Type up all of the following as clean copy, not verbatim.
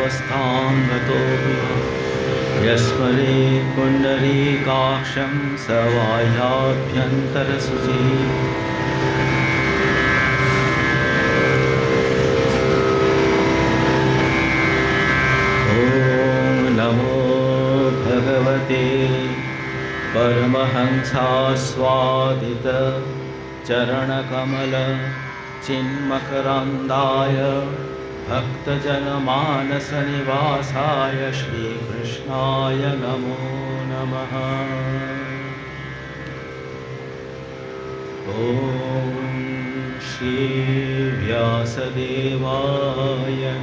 सर्वावस्थां गतो यस्मरेत् पुण्डरीकाक्षं स बाह्याभ्यन्तरशुचिः। ॐ नमो भगवते परमहंसास्वादित चरणकमल चिन्मकरन्दाय भक्तजनमानसनिवासाय श्रीकृष्णाय नमो नमः। ॐ श्रीव्यासदेवाय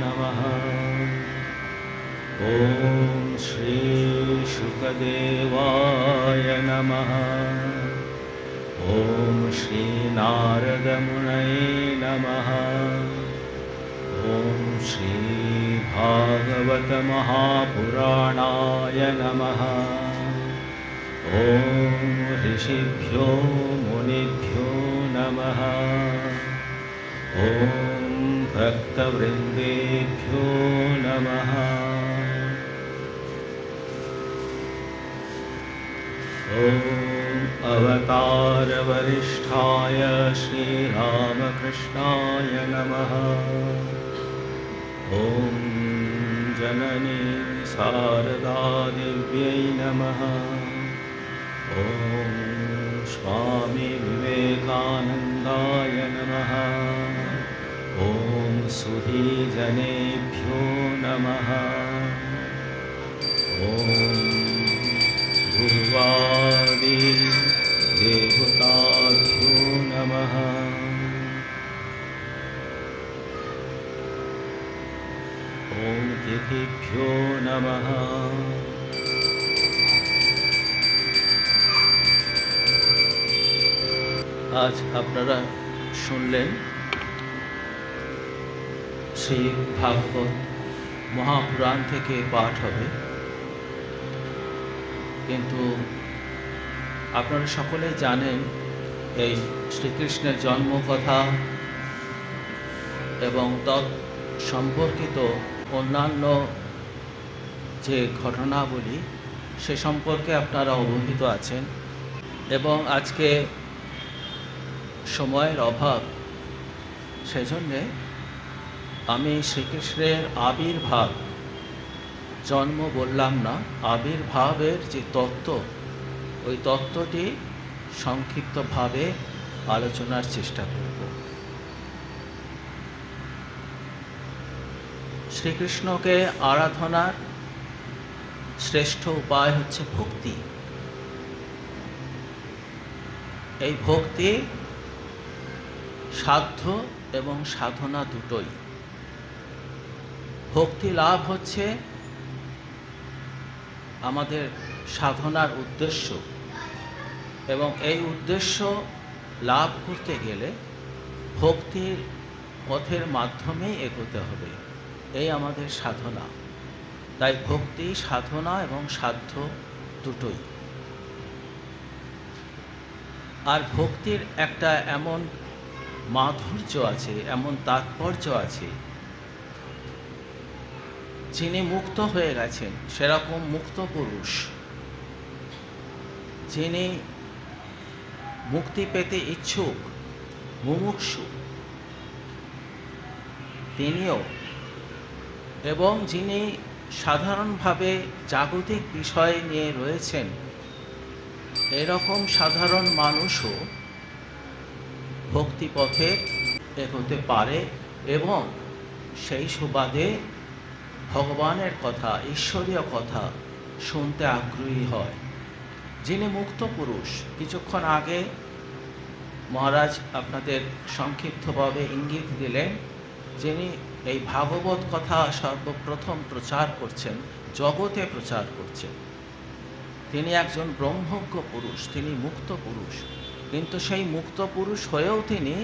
नमः। ॐ श्रीशुकदेवाय नमः। ॐ श्रीनारदमुनये नमः। ॐ श्रीभागवतमहापुराणाय नमः। ॐ ऋषिभ्यो मुनिभ्यो नमः। ॐ भक्तवृन्देभ्यो नमः। ॐ अवतारवरिष्ठाय श्रीरामकृष्णाय नमः। ॐ जननी शारदादेव्यै नमः। ॐ स्वामी विवेकानन्दाय नमः। ॐ सुधीजनेभ्यो नमः। ॐ गुरुवादिदेवताभ्यो नमः। ॐ तिथिभ्यो नमः। आज আপনারা শুনলেন শ্রী ভাগবত মহাপুরাণ থেকে পাঠ হবে, কিন্তু আপনারা সকলেই জানেন এই শ্রীকৃষ্ণের জন্মকথা এবং তৎ সম্পর্কিত অন্যান্য যে ঘটনাবলী সে সম্পর্কে আপনারা অবহিত আছেন। এবং আজকে সময়ের অভাব, সেজন্যে আমি শ্রীকৃষ্ণের আবির্ভাব, জন্ম বললাম না, আবির্ভাবের যে তত্ত্ব, ওই তত্ত্বটি সংক্ষিপ্তভাবে আলোচনার চেষ্টা করব। শ্রীকৃষ্ণকে আরাধনার শ্রেষ্ঠ উপায় হচ্ছে ভক্তি। এই ভক্তি সাধ্য এবং সাধনা দুটোই। ভক্তি লাভ হচ্ছে আমাদের সাধনার উদ্দেশ্য, এবং এই উদ্দেশ্য লাভ করতে গেলে ভক্তির পথের মাধ্যমেই এগোতে হবে, এই আমাদের সাধনা। তাই ভক্তি সাধনা এবং সাধ্য দুটোই। আর ভক্তির একটা এমন মাধুর্য আছে, এমন তাৎপর্য আছে, যিনি মুক্ত হয়ে গেছেন সেরকম মুক্ত পুরুষ, যিনি মুক্তি পেতে ইচ্ছুক মুমুক্ষু তিনিও, এবং যিনি সাধারণভাবে জাগতিক বিষয় নিয়ে রয়েছেন এরকম সাধারণ মানুষও ভক্তিপথে এগোতে পারে এবং সেই সুবাদে ভগবানের কথা, ঈশ্বরীয় কথা শুনতে আগ্রহী হয়। যিনি মুক্ত পুরুষ, কিছুক্ষণ আগে মহারাজ আপনাদের সংক্ষিপ্তভাবে ইঙ্গিত দিলেন, যিনি এই ভাগবত কথা সর্বপ্রথম প্রচার করছেন, জগতে প্রচার করছেন, তিনি একজন ব্রহ্মজ্ঞ পুরুষ, তিনি মুক্ত পুরুষ। কিন্তু সেই মুক্ত পুরুষ হয়েও তিনি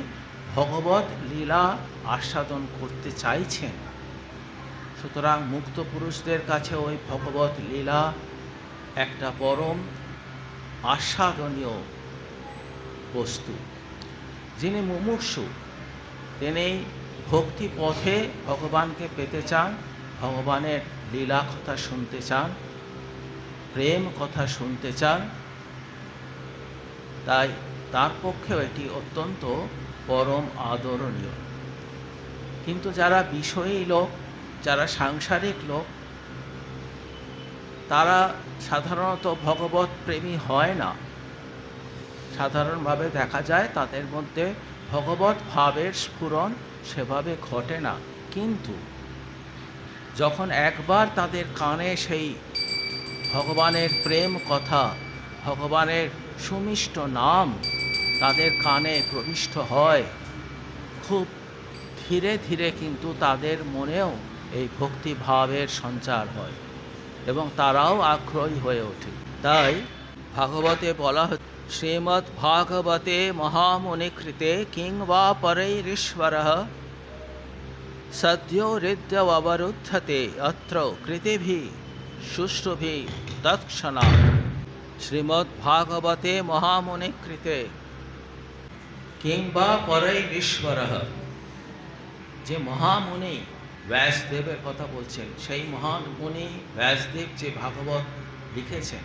ভগবত লীলা আস্বাদন করতে চাইছেন। সুতরাং মুক্ত পুরুষদের কাছে ওই ভগবত লীলা একটা পরম আস্বাদনীয় বস্তু। যিনি মুমুক্ষু, তিনি ভক্তি পথে ভগবানকে পেতে চান, ভগবানের লীলা কথা শুনতে চান, প্রেম কথা শুনতে চান, তাই তার পক্ষেও এটি অত্যন্ত পরম আদরণীয়। কিন্তু যারা বিষয়ী লোক, যারা সাংসারিক লোক, তারা সাধারণত ভগবত প্রেমী হয় না। সাধারণভাবে দেখা যায় তাদের মধ্যে ভগবত ভাবের স্ফুরণ সেভাবে ঘটে না। কিন্তু যখন একবার তাদের কানে সেই ভগবানের প্রেম কথা, ভগবানের সুমিষ্ট নাম তাদের কানে প্রবিষ্ট হয়, খুব ধীরে ধীরে কিন্তু তাদের মনেও এই ভক্তিভাবের সঞ্চার হয় এবং তারাও আগ্রহী হয়ে ওঠে। তাই ভাগবতে বলা হচ্ছে, শ্রীমদ্ ভাগবতে মহামুনি কৃতে কিং বা পরৈরীশ্বরঃ সদ্यो হৃদ্যবরুদ্ধতে অত্র কৃতিভিঃ শুশ্রুভিঃ তৎক্ষণাৎ। শ্রীমদ্ ভাগবতে মহামুনি কৃতে কিং বা পরৈরীশ্বরঃ, যে মহামুনি ব্যাসদেবের কথা বলছেন, সেই মহামুনি ব্যাসদেব যে ভাগবত লিখেছেন,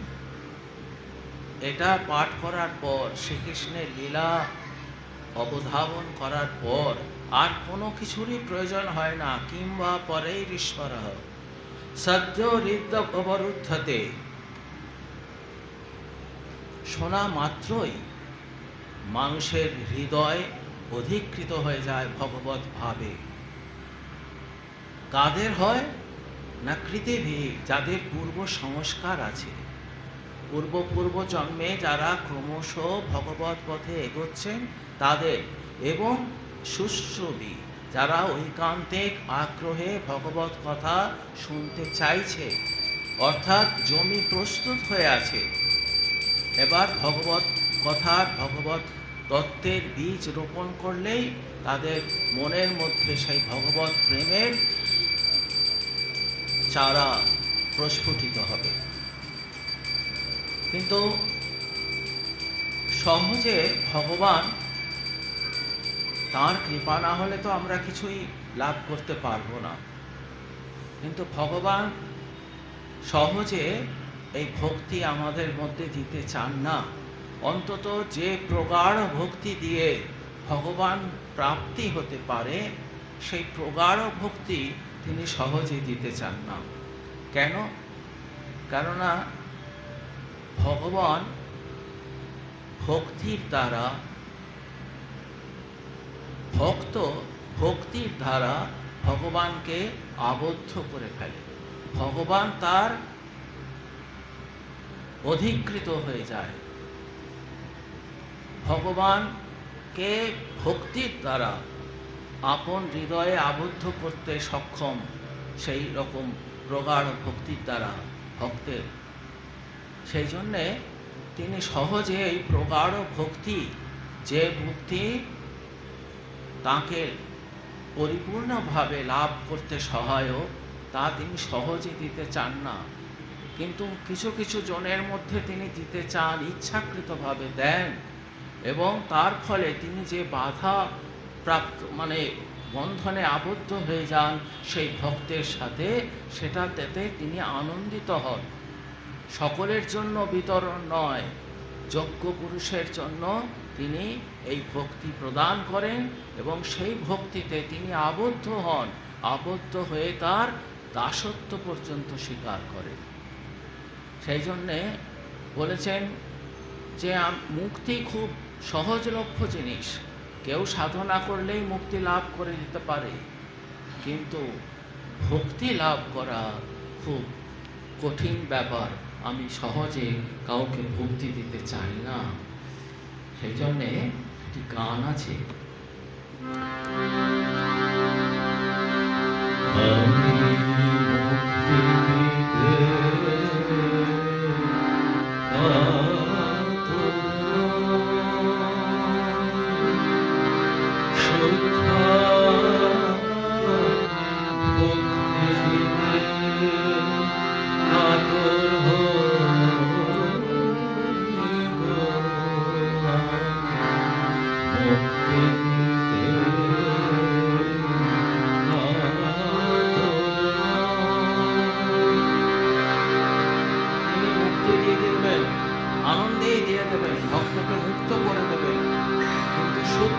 এটা পাঠ করার পর, শ্রীকৃষ্ণের লীলা অবধারণ করার পর আর কোনো কিছুরই প্রয়োজন হয় না। কিংবা পরৈরীশ্বরঃ সদ্য হৃদ্য অবরুদ্ধতে, শোনা মাত্রই মানুষের হৃদয় অধিকৃত হয়ে যায় ভগবত ভাবে। কাদের হয় না? কৃতিভি, যাদের পূর্ব সংস্কার আছে, পূর্ব জন্মে যারা ক্রমশ ভগবত পথে এগোচ্ছেন তাদের, এবং শুশ্রুভি, যারা ঐকান্তিক আগ্রহে ভগবত কথা শুনতে চাইছে, অর্থাৎ জমি প্রস্তুত হয়ে আছে, এবার ভগবত কথার, ভগবত তত্ত্বের বীজ রোপণ করলেই তাদের মনের মধ্যে সেই ভগবত প্রেমের চারা প্রস্ফুটিত হবে। কিন্তু সহজে ভগবান, তাঁর কৃপা না হলে তো আমরা কিছুই লাভ করতে পারবো না। কিন্তু ভগবান সহজে এই ভক্তি আমাদের মধ্যে দিতে চান না। অন্তত যে প্রগাঢ় ভক্তি দিয়ে ভগবান প্রাপ্তি হতে পারে, সেই প্রগাঢ় ভক্তি তিনি সহজে দিতে চান না। কেন? কেননা ভগবান ভক্তির দ্বারা, ভক্ত ভক্তির দ্বারা ভগবানকে আবদ্ধ করে ফেলে, ভগবান তার অধিকৃত হয়ে যায়। ভগবানকে ভক্তির দ্বারা আপন হৃদয়ে আবদ্ধ করতে সক্ষম সেই রকম প্রগাঢ় ভক্তির দ্বারা ভক্তের। সেই জন্যে তিনি সহজে এই প্রগাঢ় ভক্তি, যে ভক্তি তাকে পরিপূর্ণভাবে লাভ করতে সহায়ক, তা তিনি সহজে দিতে চান না। কিন্তু কিছু কিছু জনের মধ্যে তিনি দিতে চান, ইচ্ছাকৃতভাবে দেন, এবং তার ফলে তিনি যে বাধা প্রাপ্ত, মানে বন্ধনে আবদ্ধ হয়ে যান সেই ভক্তের সাথে, সেটাতে তিনি আনন্দিত হন। সকলের জন্য বিতরণ নয়, যোগ্য পুরুষের জন্য তিনি এই ভক্তি প্রদান করেন এবং সেই ভক্তিতে তিনি আবদ্ধ হন, আবদ্ধ হয়ে তার দাসত্ব পর্যন্ত স্বীকার করেন। সেই জন্যে বলেছেন যে মুক্তি খুব সহজলভ্য জিনিস, কেউ সাধনা করলেই মুক্তি লাভ করে দিতে পারে, কিন্তু ভক্তি লাভ করা খুব কঠিন ব্যাপার। আমি সহজে কাউকে ভক্তি দিতে চাই না। সেই জন্যে একটি গান আছে,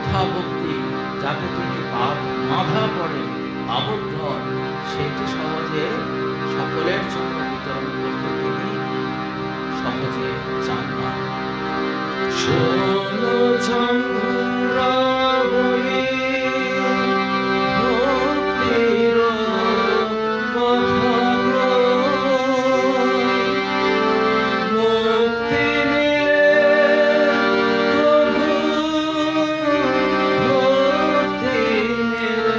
শ্রদ্ধা ভক্তি যাতে তিনি বাধা পড়ে আবদ্ধ হন, সেটি সহজে সকলের জন্য বিতরণ করতে তিনি সহজে চান না। শোনো চন্দ্রাবলী ভক্তির কথা মুক্তি মিলে প্রভু ভক্তি মিলে।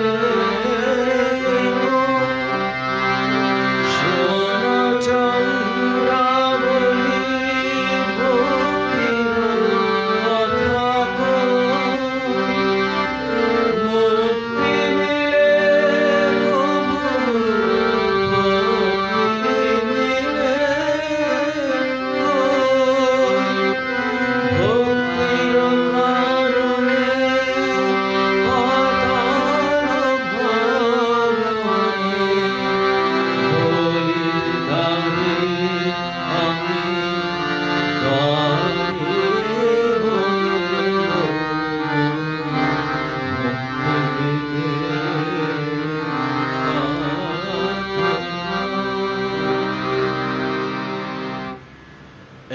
শোনো চন্দ্রাবলী ভক্তির কথা মুক্তি মিলে প্রভু ভক্তি মিলে। ভক্তির কারণে পাতাল ভবনে বলিদানে আমি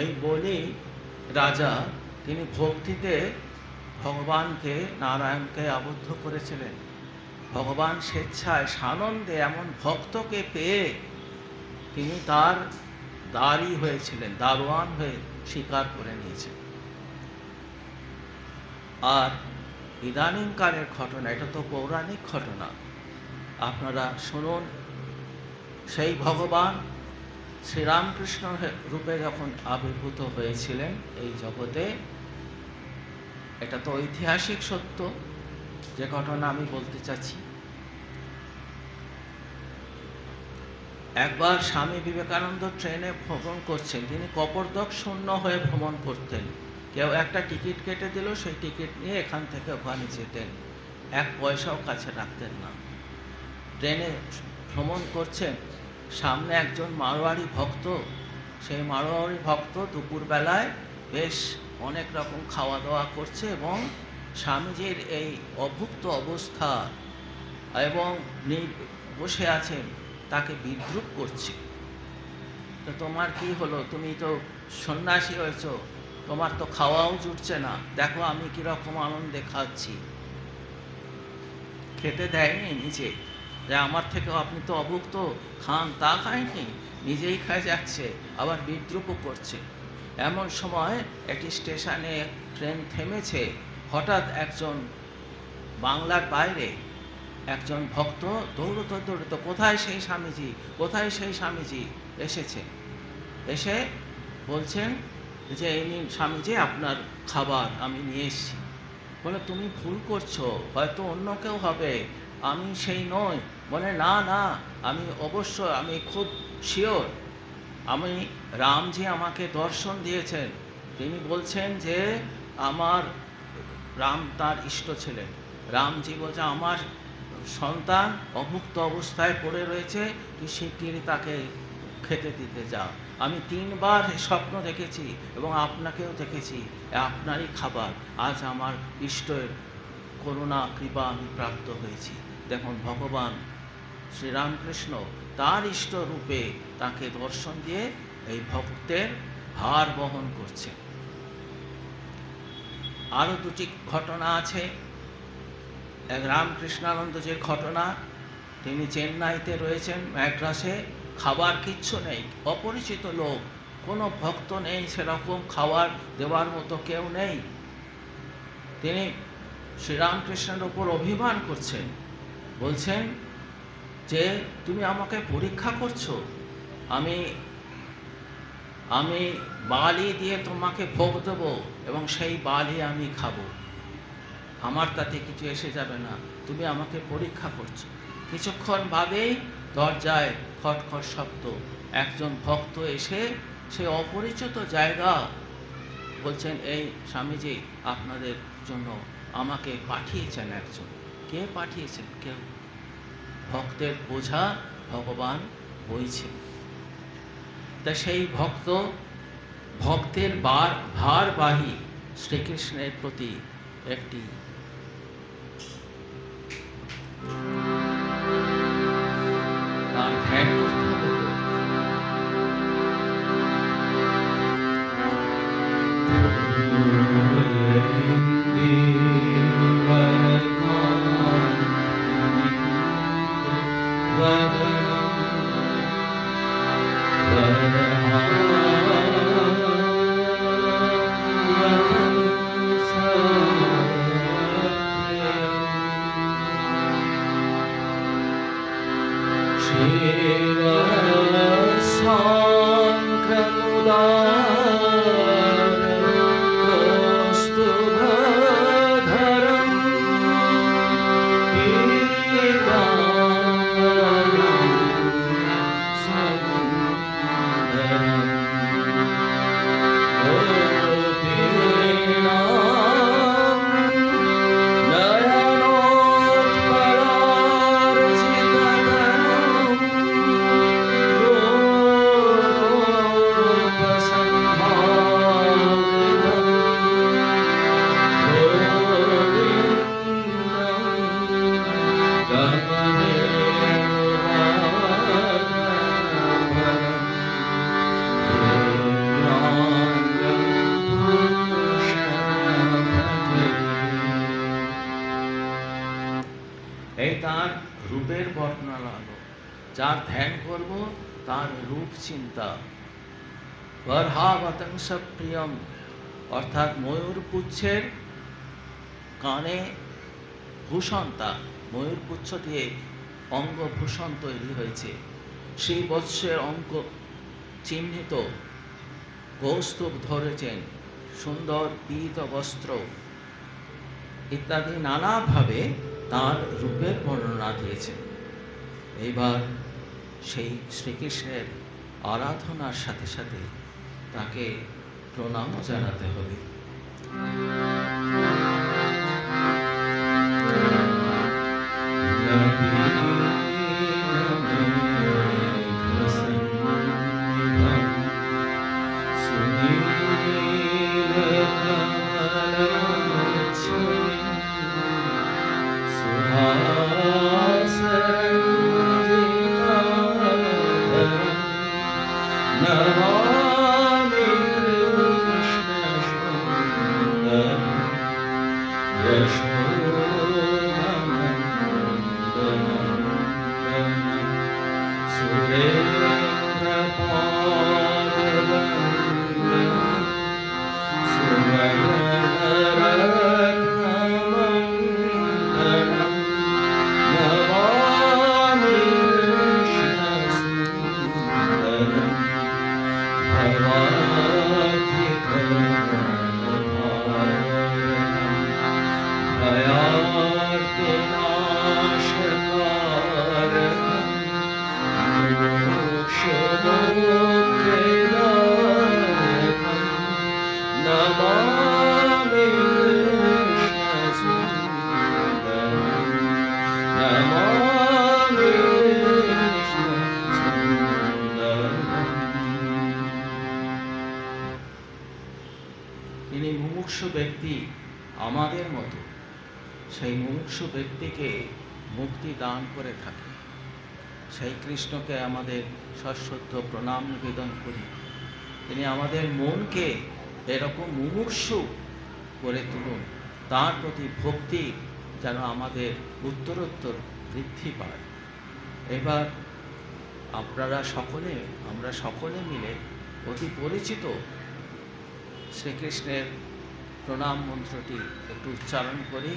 এই বলে রাজা তিনি ভক্তিতে ভগবানকে নারায়ণকে আবদ্ধ করেছিলেন। ভগবান স্বেচ্ছায় সানন্দে এমন ভক্তকে পেয়ে তিনি তার দাঁড়ি হয়েছিলেন, দারোয়ান হয়ে স্বীকার করে নিয়েছেন। আর ইদানিংকালের ঘটনা, এটা তো পৌরাণিক ঘটনা, আপনারা শুনুন। সেই ভগবান শ্রীরামকৃষ্ণ রূপে যখন আবির্ভূত হয়েছিলেন এই জগতে, এটা তো ঐতিহাসিক সত্য, যে ঘটনা আমি বলতে চাচ্ছি। একবার স্বামী বিবেকানন্দ ট্রেনে ভ্রমণ করছেন, তিনি কপর্দক শূন্য হয়ে ভ্রমণ করতেন। কেউ একটা টিকিট কেটে দিল, সেই টিকিট নিয়ে এখান থেকে ওখানে যেতেন, এক পয়সাও কাছে রাখতেন না। ট্রেনে ভ্রমণ করছেন, সামনে একজন মারোয়ারি ভক্ত। সেই মারোয়ারি ভক্ত দুপুরবেলায় বেশ অনেক রকম খাওয়া দাওয়া করছে এবং স্বামীজির এই অভুক্ত অবস্থা এবং বসে আছেন তাকে বিদ্রূপ করছে। তো তোমার কি হলো, তুমি তো সন্ন্যাসী হয়েছ, তোমার তো খাওয়াও জুটছে না, দেখো আমি কীরকম আনন্দে খাচ্ছি। খেতে দেয়নি নিজে, যে আমার থেকেও আপনি তো অভুক্ত, খান, তা খায়নি, নিজেই খায় যাচ্ছে, আবার বিদ্রূপও করছে। এমন সময় একটি স্টেশনে ট্রেন থেমেছে। হঠাৎ একজন বাংলার বাইরে একজন ভক্ত দৌড়তে দৌড়তে, কোথায় সেই স্বামীজি, কোথায় সেই স্বামীজি এসেছে। এসে বলছেন যে এই নিন স্বামীজি আপনার খাবার আমি নিয়ে এসেছি। বলে তুমি ভুল করছো, হয়তো অন্য কেউ হবে, আমি সেই নই। বলে না না, আমি অবশ্যই, আমি খুব শিওর, আমি রামজি আমাকে দর্শন দিয়েছেন। তিনি বলছেন যে আমার রাম তার ইষ্ট ছিলেন। রামজি বলছে আমার সন্তান অভুক্ত অবস্থায় পড়ে রয়েছে, তুই শিগগিরই তাকে খেতে দিতে যা। আমি 3 বার স্বপ্ন দেখেছি এবং আপনাকেও দেখেছি, আপনারই খাবার, আজ আমার ইষ্টের করুণা কৃপা আমি প্রাপ্ত হয়েছি। দেখুন ভগবান শ্রীরামকৃষ্ণ তার ইষ্ট রূপে তাকে দর্শন দিয়ে এই ভক্তের ভার বহন করছে। আরও 2টি ঘটনা আছে। এক রামকৃষ্ণানন্দজির ঘটনা, তিনি চেন্নাইতে রয়েছেন, ম্যাড্রাসে, খাবার কিচ্ছু নেই, অপরিচিত লোক, কোনো ভক্ত নেই, সেরকম খাবার দেওয়ার মতো কেউ নেই। তিনি শ্রীরামকৃষ্ণের ওপর অভিমান করছেন, বলছেন যে তুমি আমাকে পরীক্ষা করছো, আমি বালি দিয়ে তোমাকে ভোগ দেবো এবং সেই বালি আমি খাবো, আমার তাতে কিছু এসে যাবে না, তুমি আমাকে পরীক্ষা করছো। কিছুক্ষণ বাদেই দরজায় খটখট শব্দ, একজন ভক্ত এসে সে অপরিচিত জায়গা, বলছেন এই স্বামীজি আপনাদের জন্য আমাকে পাঠিয়েছেন একজন। কে পাঠিয়েছেন? কেউ। ভক্তের বোঝা ভগবান বইছে। তা সেই ভক্তের ভারবাহী শ্রীকৃষ্ণের প্রতি একটি এই তার রূপের বর্ণনা হলো। যার ধ্যান করব তার রূপ চিন্তা। বর্হাবতংস প্রিয়ম, অর্থাৎ ময়ূর পুচ্ছের কানে ভূষণ, তা ময়ূর পুচ্ছ দিয়ে অঙ্গভূষণ তৈরি হয়েছে। সেই বৎসের অঙ্গ চিহ্নিত কৌস্তুভ ধরেছেন, সুন্দর পীত বস্ত্র ইত্যাদি নানাভাবে তার রূপের বর্ণনা দিয়েছেন। এইবার সেই শ্রীকৃষ্ণের আরাধনার সাথে সাথে তাকে প্রণামও জানাতে হবে। তিনি মুমুক্ষু ব্যক্তি আমাদের মতো, সেই মুমুক্ষু ব্যক্তিকে মুক্তি দান করে থাকে। সেই কৃষ্ণকে আমাদের সশ্রদ্ধ প্রণাম নিবেদন করি। তিনি আমাদের মনকে এরকম মুমুক্ষু করে তুলুন, তার প্রতি ভক্তি যেন আমাদের উত্তরোত্তর বৃদ্ধি পায়। এবার আমরা সকলে মিলে অতি পরিচিত শ্রীকৃষ্ণের প্রণাম মন্ত্রটি একটু উচ্চারণ করি।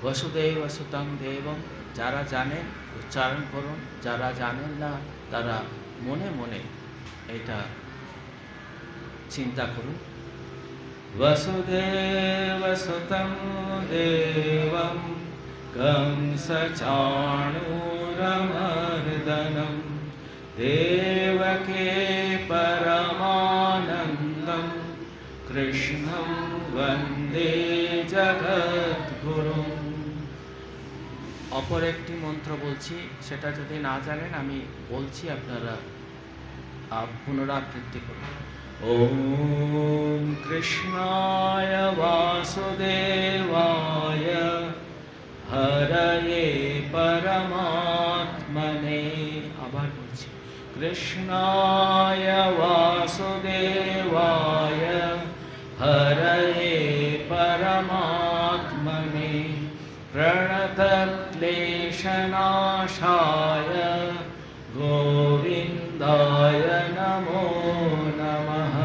বসুদেব সুতং দেবম, যারা জানেন উচ্চারণ করুন, যারা জানেন না তারা মনে মনে এটা চিন্তা করুন। वसुदेव सुतं देवं कंसचाणूरमर्दनं देवके परमानन्दं कृष्णं वन्दे जगद्गुरुम्। অপর একটি মন্ত্র বলছি, সেটা যদি না জানেন আমি বলছি, আপনারা পুনরাবৃত্তি করুন। ॐ कृष्णाय वासुदेवाय हरये परमात्मने। আবার বলছি, कृष्णाय वासुदेवाय हरये परमात्मने प्रणतक्लेशनाशाय गोविन्दाय नमो नमः।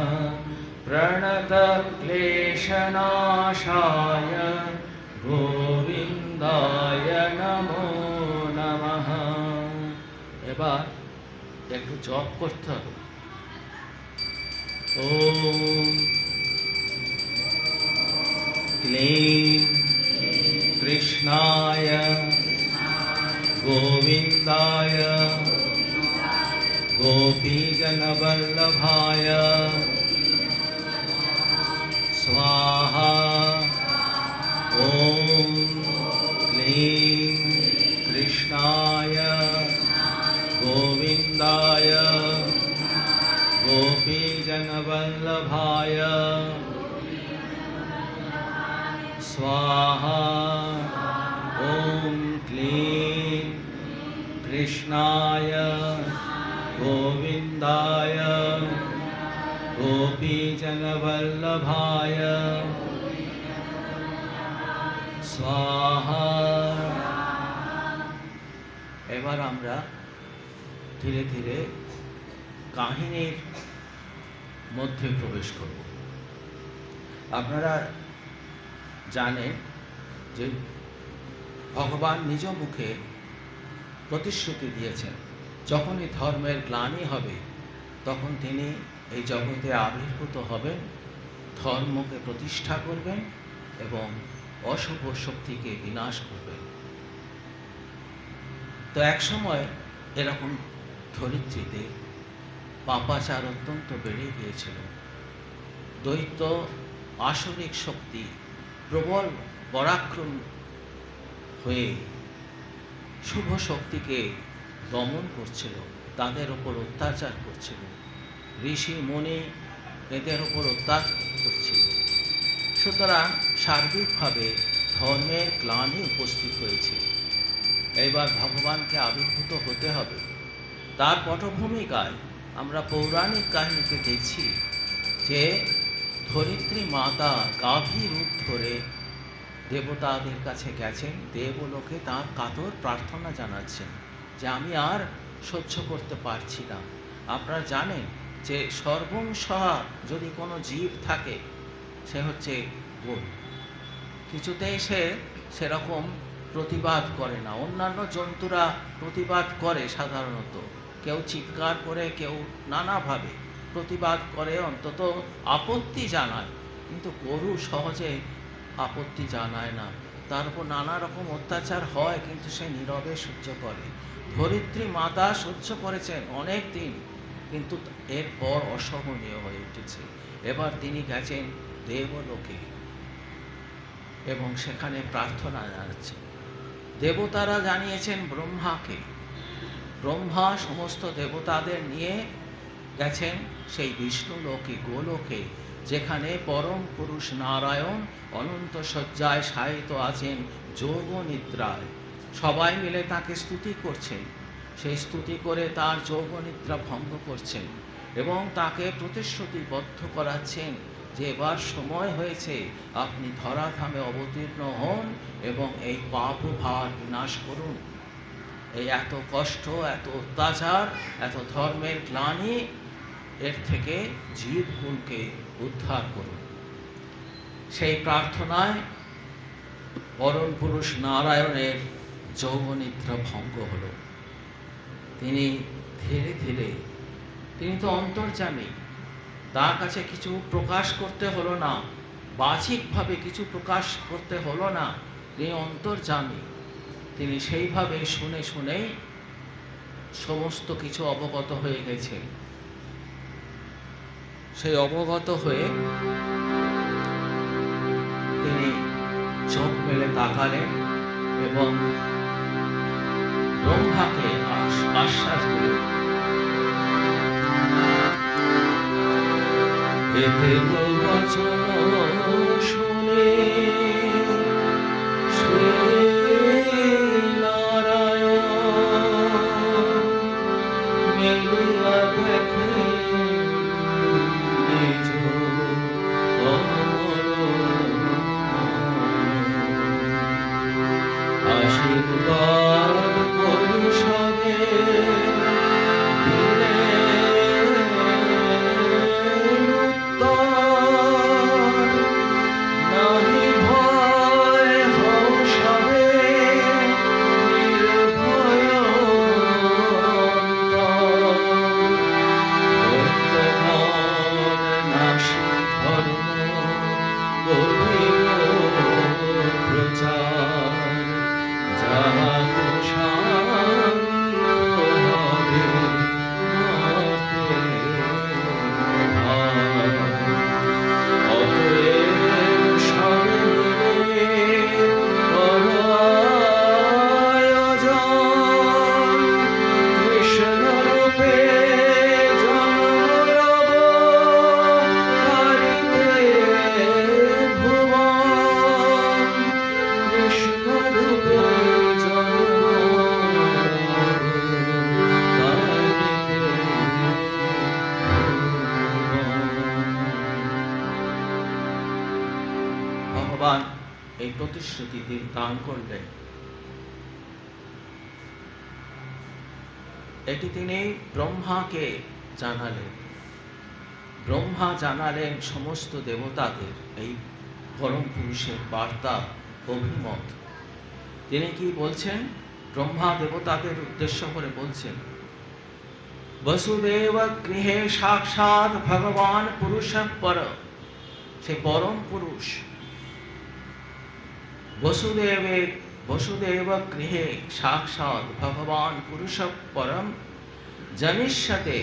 प्रणतक्लेशनाशाय गोविन्दाय नमो नमः। এবার একটু জপ করতে হবে। ॐ क्लीं कृष्णाय गोविन्दाय गोपीजनवल्लभाय स्वाहा। ॐ क्लीं कृष्णाय गोविन्दाय गोपीजनवल्लभाय स्वाहा। ॐ क्लीं कृष्णाय गोविन्दाय गोपीजनवल्लभाय स्वाहा। ॐ এবার আমরা ধীরে ধীরে কাহিনীর মধ্যে প্রবেশ করব। আপনারা জানেন যে ভগবান নিজ মুখে প্রতিশ্রুতি দিয়েছেন, যখনই ধর্মের গ্লানি হবে তখন তিনি এই জগতে আবির্ভূত হবেন, ধর্মকে প্রতিষ্ঠা করবেন এবং অশুভ শক্তিকে বিনাশ করবেন। তো এক সময় এরকম ধরিত্রীতে পাপাচার অত্যন্ত বেড়ে গিয়েছিল। দৈত্য আসরিক শক্তি প্রবল পরাক্রম হয়ে শুভ শক্তিকে দমন করছিল, তাদের ওপর অত্যাচার করছিল, ঋষি মুনি এদের ওপর অত্যাচার করছিল। সুতরাং সার্বিকভাবে ধর্মের গ্লানি উপস্থিত হয়েছে। এবার ভগবানকে আবির্ভূত হতে হবে। তার পটভূমিকায় আমরা পৌরাণিক কাহিনীতে দেখছি যে ধরিত্রী মাতা গাভী রূপ ধরে দেবতাদের কাছে গেছেন, দেবলোকে তার কাতর প্রার্থনা জানাচ্ছেন যে আমি আর সহ্য করতে পারছি না। আপনারা জানেন যে সর্বংসহা যদি কোনো জীব থাকে সে হচ্ছে গরু। কিছুতেই সে সেরকম প্রতিবাদ করে না। অন্যান্য জন্তুরা প্রতিবাদ করে সাধারণত, কেউ চিৎকার করে, কেউ নানাভাবে প্রতিবাদ করে, অন্তত আপত্তি জানায়, কিন্তু গরু সহজে আপত্তি জানায় না। তার উপর নানা রকম অত্যাচার হয় কিন্তু সে নীরবে সহ্য করে। ধরিত্রী মাতা সহ্য করেছেন অনেক দিন, কিন্তু এরপর অসহনীয় হয়ে উঠেছে। এবার তিনি গেছেন দেবলোকে এবং সেখানে প্রার্থনা জানাচ্ছেন। দেবতারা জানিয়েছেন ব্রহ্মাকে। ব্রহ্মা সমস্ত দেবতাদের নিয়ে গেছেন সেই বিষ্ণু লোকে, গোলোকে, যেখানে পরম পুরুষ নারায়ণ অনন্ত শয্যায় শায়িত আছেন যোগ নিদ্রায়। সবাই মিলে তাকে স্তুতি করছেন, সেই স্তুতি করে তার যোগ নিদ্রা ভঙ্গ করছেন এবং তাকে প্রতিশ্রুতিবদ্ধ করাচ্ছেন যে এবার সময় হয়েছে, আপনি ধরাধামে অবতীর্ণ হন এবং এই পাপ ভার বিনাশ করুন। এই এত কষ্ট, এত অত্যাচার, এত ধর্মের গ্লানি, এর থেকে জীবকুলকে উদ্ধার করুন। সেই প্রার্থনায় পরম পুরুষ নারায়ণের যৌবনিদ্রা ভঙ্গ হল। তিনি ধীরে ধীরে, তিনি তো অন্তর্যামী, তার কাছে কিছু প্রকাশ করতে হলো না, বাহ্যিকভাবে কিছু প্রকাশ করতে হলো না, তিনি অন্তর্যামী। তিনি সেইভাবে শুনে শুনেই সমস্ত কিছু অবগত হয়ে গেছে। সেই অবগত হয়ে তিনি চোখ মেলে তাকালেন এবং ব্রহ্মাকে আশ্বাস দিলেন, এতে তো বচন শুনে ভগবান এই প্রতিশ্রুতি দান করলেন। এটি তিনি ব্রহ্মাকে জানালেন। ব্রহ্মা জানালেন সমস্ত দেবতাদের এই পরম পুরুষের বার্তা, অভিমত। তিনি কি বলছেন? ব্রহ্মা দেবতাদের উদ্দেশ্য করে বলছেন, বসুদেব গৃহে সাক্ষাৎ ভগবান পুরুষ পর। সে পরম পুরুষ বসুদেব গৃহে সাক্ষাৎ ভগবান পুরুষ পরম জনিষ্যতে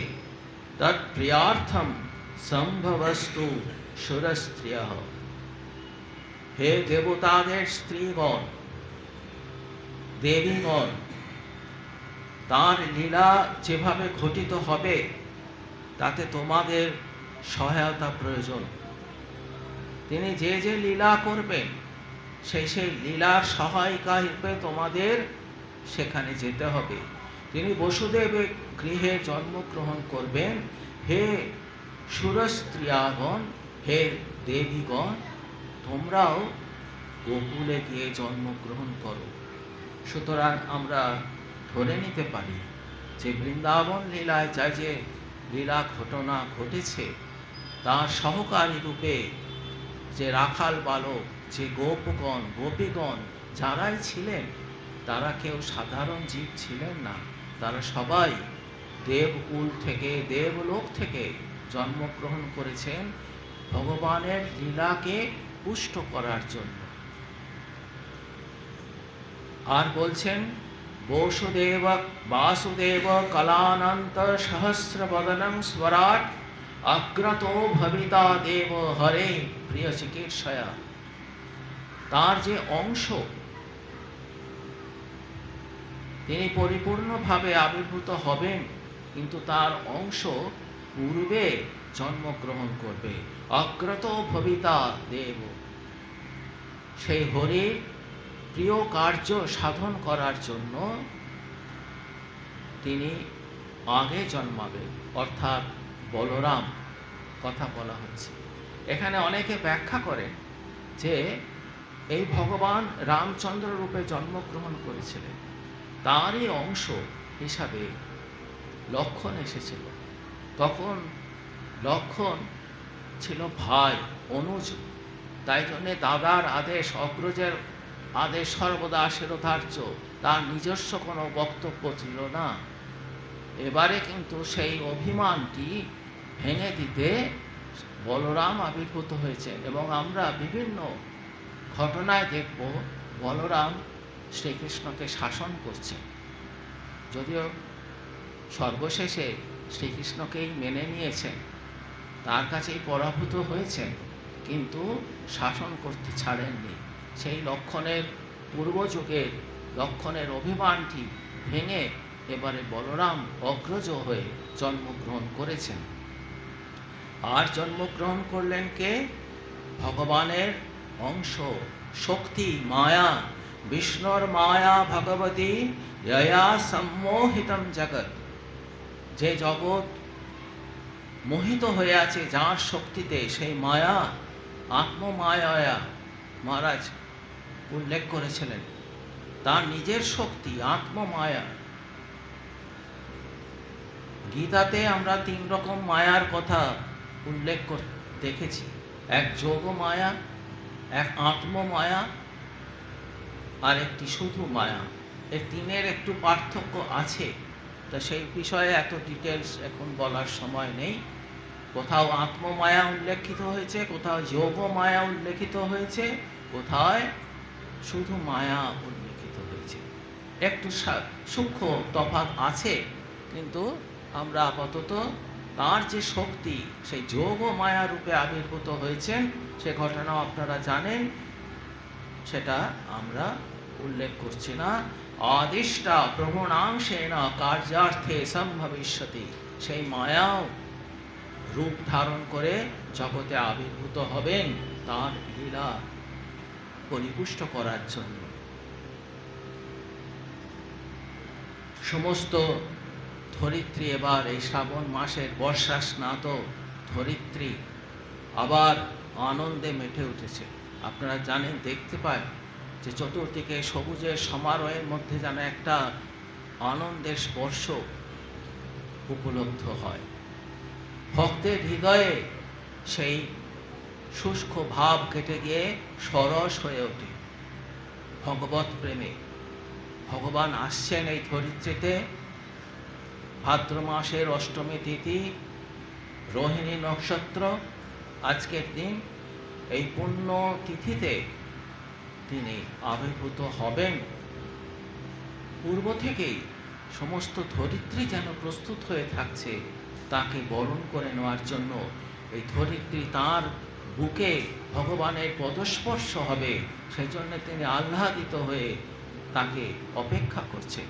তৎপ্রিয়ার্থম সম্ভবস্তু সুরস্ত্রিয়ঃ। হে দেবতাদের স্ত্রীগণ, দেবীগণ, তার লীলা যেভাবে ঘটিত হবে তাতে তোমাদের সহায়তা প্রয়োজন। তিনি যে যে লীলা করবেন সেই লীলার সহায়িকা হিসেবে তোমাদের সেখানে যেতে হবে। তিনি বসুদেবের গৃহে জন্মগ্রহণ করবেন। হে সুরস্ত্রিয়াগণ, হে দেবীগণ, তোমরাও গোকুলে গিয়ে জন্মগ্রহণ করো। সুতরাং আমরা ধরে নিতে পারি যে বৃন্দাবন লীলায় যা যে লীলা ঘটনা ঘটেছে তার সহকারী রূপে যে রাখাল বালক, যে গোপগণ গোপীগণ যারাই ছিলেন তারা কেউ সাধারণ জীব ছিলেন না। তারা সবাই দেবকুল থেকে, দেবলোক থেকে জন্মগ্রহণ করেছেন ভগবানের লীলাকে পুষ্ট করার জন্য। আর বলছেন, বাসুদেব কলানন্ত সহস্রবদনং স্বরাট অগ্রতো ভবিতা দেব হরে প্রিয় চিকিৎসয়া। তার যে অংশ, তিনি পরিপূর্ণভাবে আবির্ভূত হবেন, কিন্তু তার অংশ পূর্বে জন্মগ্রহণ করবে। অগ্রতো ভবিতা দেব, সেই হরির প্রিয় কার্য সাধন করার জন্য তিনি আগে জন্মাবেন, অর্থাৎ বলরাম কথা বলা হচ্ছে। এখানে অনেকে ব্যাখ্যা করেন যে এই ভগবান রামচন্দ্র রূপে জন্মগ্রহণ করেছিলেন, তারই অংশ হিসাবে লক্ষণ এসেছিল। তখন লক্ষণ ছিল ভাই, অনুজ, তাই জন্যে দাদার আদেশ, অগ্রজের আদেশ সর্বদা শিরোধার্য, তার নিজস্ব কোনো বক্তব্য ছিল না। এবারে কিন্তু সেই অভিমানটি ভেঙে দিতে বলরাম আবির্ভূত হয়েছেন এবং আমরা বিভিন্ন ঘটনায় দেখব বলরাম শ্রীকৃষ্ণকে শাসন করছেন। যদিও সর্বশেষে শ্রীকৃষ্ণকেই মেনে নিয়েছেন, তার কাছেই পরাভূত হয়েছেন, কিন্তু শাসন করতে ছাড়েননি। সেই লক্ষণের পূর্বযুগের লক্ষণের অভিমানটি ভেঙে এবারে বলরাম অগ্রজ হয়ে জন্মগ্রহণ করেছেন। আর জন্মগ্রহণ করলেন কে? ভগবানের অংশ, শক্তি, মায়া, বিষ্ণুর মায়া ভগবতী যয়া সম্মোহিতম জগৎ। যে জগৎ মোহিত হয়ে আছে যার শক্তিতে, সেই মায়া আত্মমায়া মহারাজ উল্লেখ করেছিলেন। তার নিজের শক্তি আত্মমায়া। গীতাতে আমরা 3 রকম মায়ার কথা উল্লেখ দেখেছি। এক যোগ মায়া, এক আত্মমায়া, আর একটি শুধু মায়া। এই 3-এর একটু পার্থক্য আছে, তা সেই বিষয়ে এত ডিটেলস এখন বলার সময় নেই। কোথাও আত্মমায়া উল্লেখিত হয়েছে, কোথাও যোগ মায়া উল্লেখিত হয়েছে, কোথায় শুধু মায়া উল্লেখিত হয়েছে। একটু সূক্ষ্ম তফাৎ আছে, কিন্তু আমরা আপাতত তার যে শক্তি, সেই যোগ মায়া রূপে আবির্ভূত হয়েছেন সে ঘটনাও আপনারা জানেন, সেটা আমরা উল্লেখ করছি না। আদিষ্টা প্রভুণাংশেন কার্যার্থে সম্ভবিষ্যতি, সেই মায়াও রূপ ধারণ করে জগতে আবির্ভূত হবেন তার লীলা পরিপুষ্ট করার জন্য। সমস্ত ধরিত্রী এবার এই শ্রাবণ মাসের বর্ষা স্নাত ধরিত্রী আবার আনন্দে মেতে উঠেছে। আপনারা জানেন, দেখতে পায় যে চতুর্দিকে সবুজের সমারোহের মধ্যে যেন একটা আনন্দের স্পর্শ উপলব্ধ হয়। ভক্তের হৃদয়ে সেই শুষ্ক ভাব কেটে গিয়ে সরস হয়ে ওঠে ভগবত প্রেমে। ভগবান আসছেন এই ধরিত্রীতে। ভাদ্র মাসের অষ্টমী তিথি, রোহিণী নক্ষত্র, আজকের দিন, এই পুণ্য তিথিতে তিনি আবির্ভূত হবেন। পূর্ব থেকেই সমস্ত ধরিত্রী যেন প্রস্তুত হয়ে থাকছে তাকে বরণ করে নেওয়ার জন্য। এই ধরিত্রী তাঁর বুকে ভগবানের পদস্পর্শ হবে, সেই জন্য তিনি আহ্লাদিত হয়ে তাকে অপেক্ষা করছেন।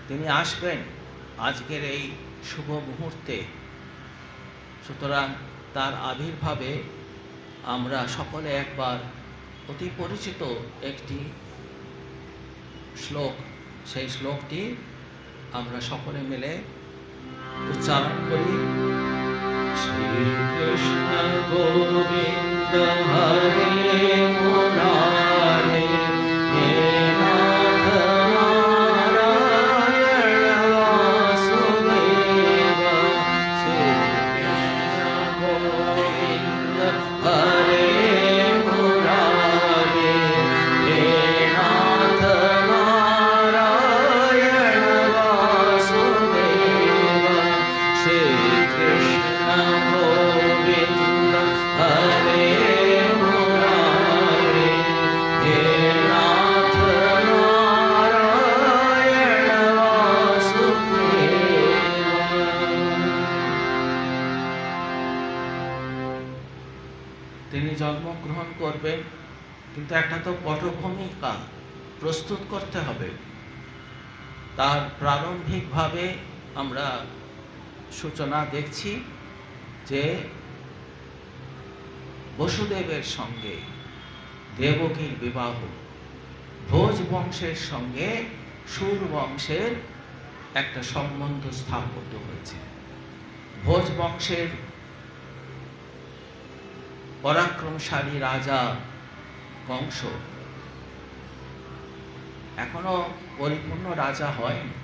তিনি আসবেন আজকের এই শুভ মুহূর্তে। সুতরাং তার আবির্ভাবে আমরা সকলে একবার অতি পরিচিত একটি শ্লোক, সেই শ্লোকটি আমরা সকলে মিলে উচ্চারণ করি। শ্রীকৃষ্ণ গোবিন্দ হরে মুরারে, হে নাথ নারায়ণ বাসুদেব। শ্রীকৃষ্ণ গোবিন্দ হরে মুরারে, হে নাথ নারায়ণ বাসুদেব। শ্রীকৃষ্ণ গোবিন্দ হরে মুরারে, হে নাথ নারায়ণ বাসুদেব। তিনি জন্মগ্রহণ করবেন, কিন্তু একটা তো পটভূমিকা প্রস্তুত করতে হবে। তার প্রারম্ভিকভাবে আমরা সূচনা দেখছি যে বসুদেবের সঙ্গে দেবকীর বিবাহ, ভোজ বংশের সঙ্গে সুর বংশের একটা সম্বন্ধ স্থাপিত হয়েছে। ভোজ বংশের পরাক্রমশালী রাজা কংস এখনো পরিপূর্ণ রাজা হয়নি,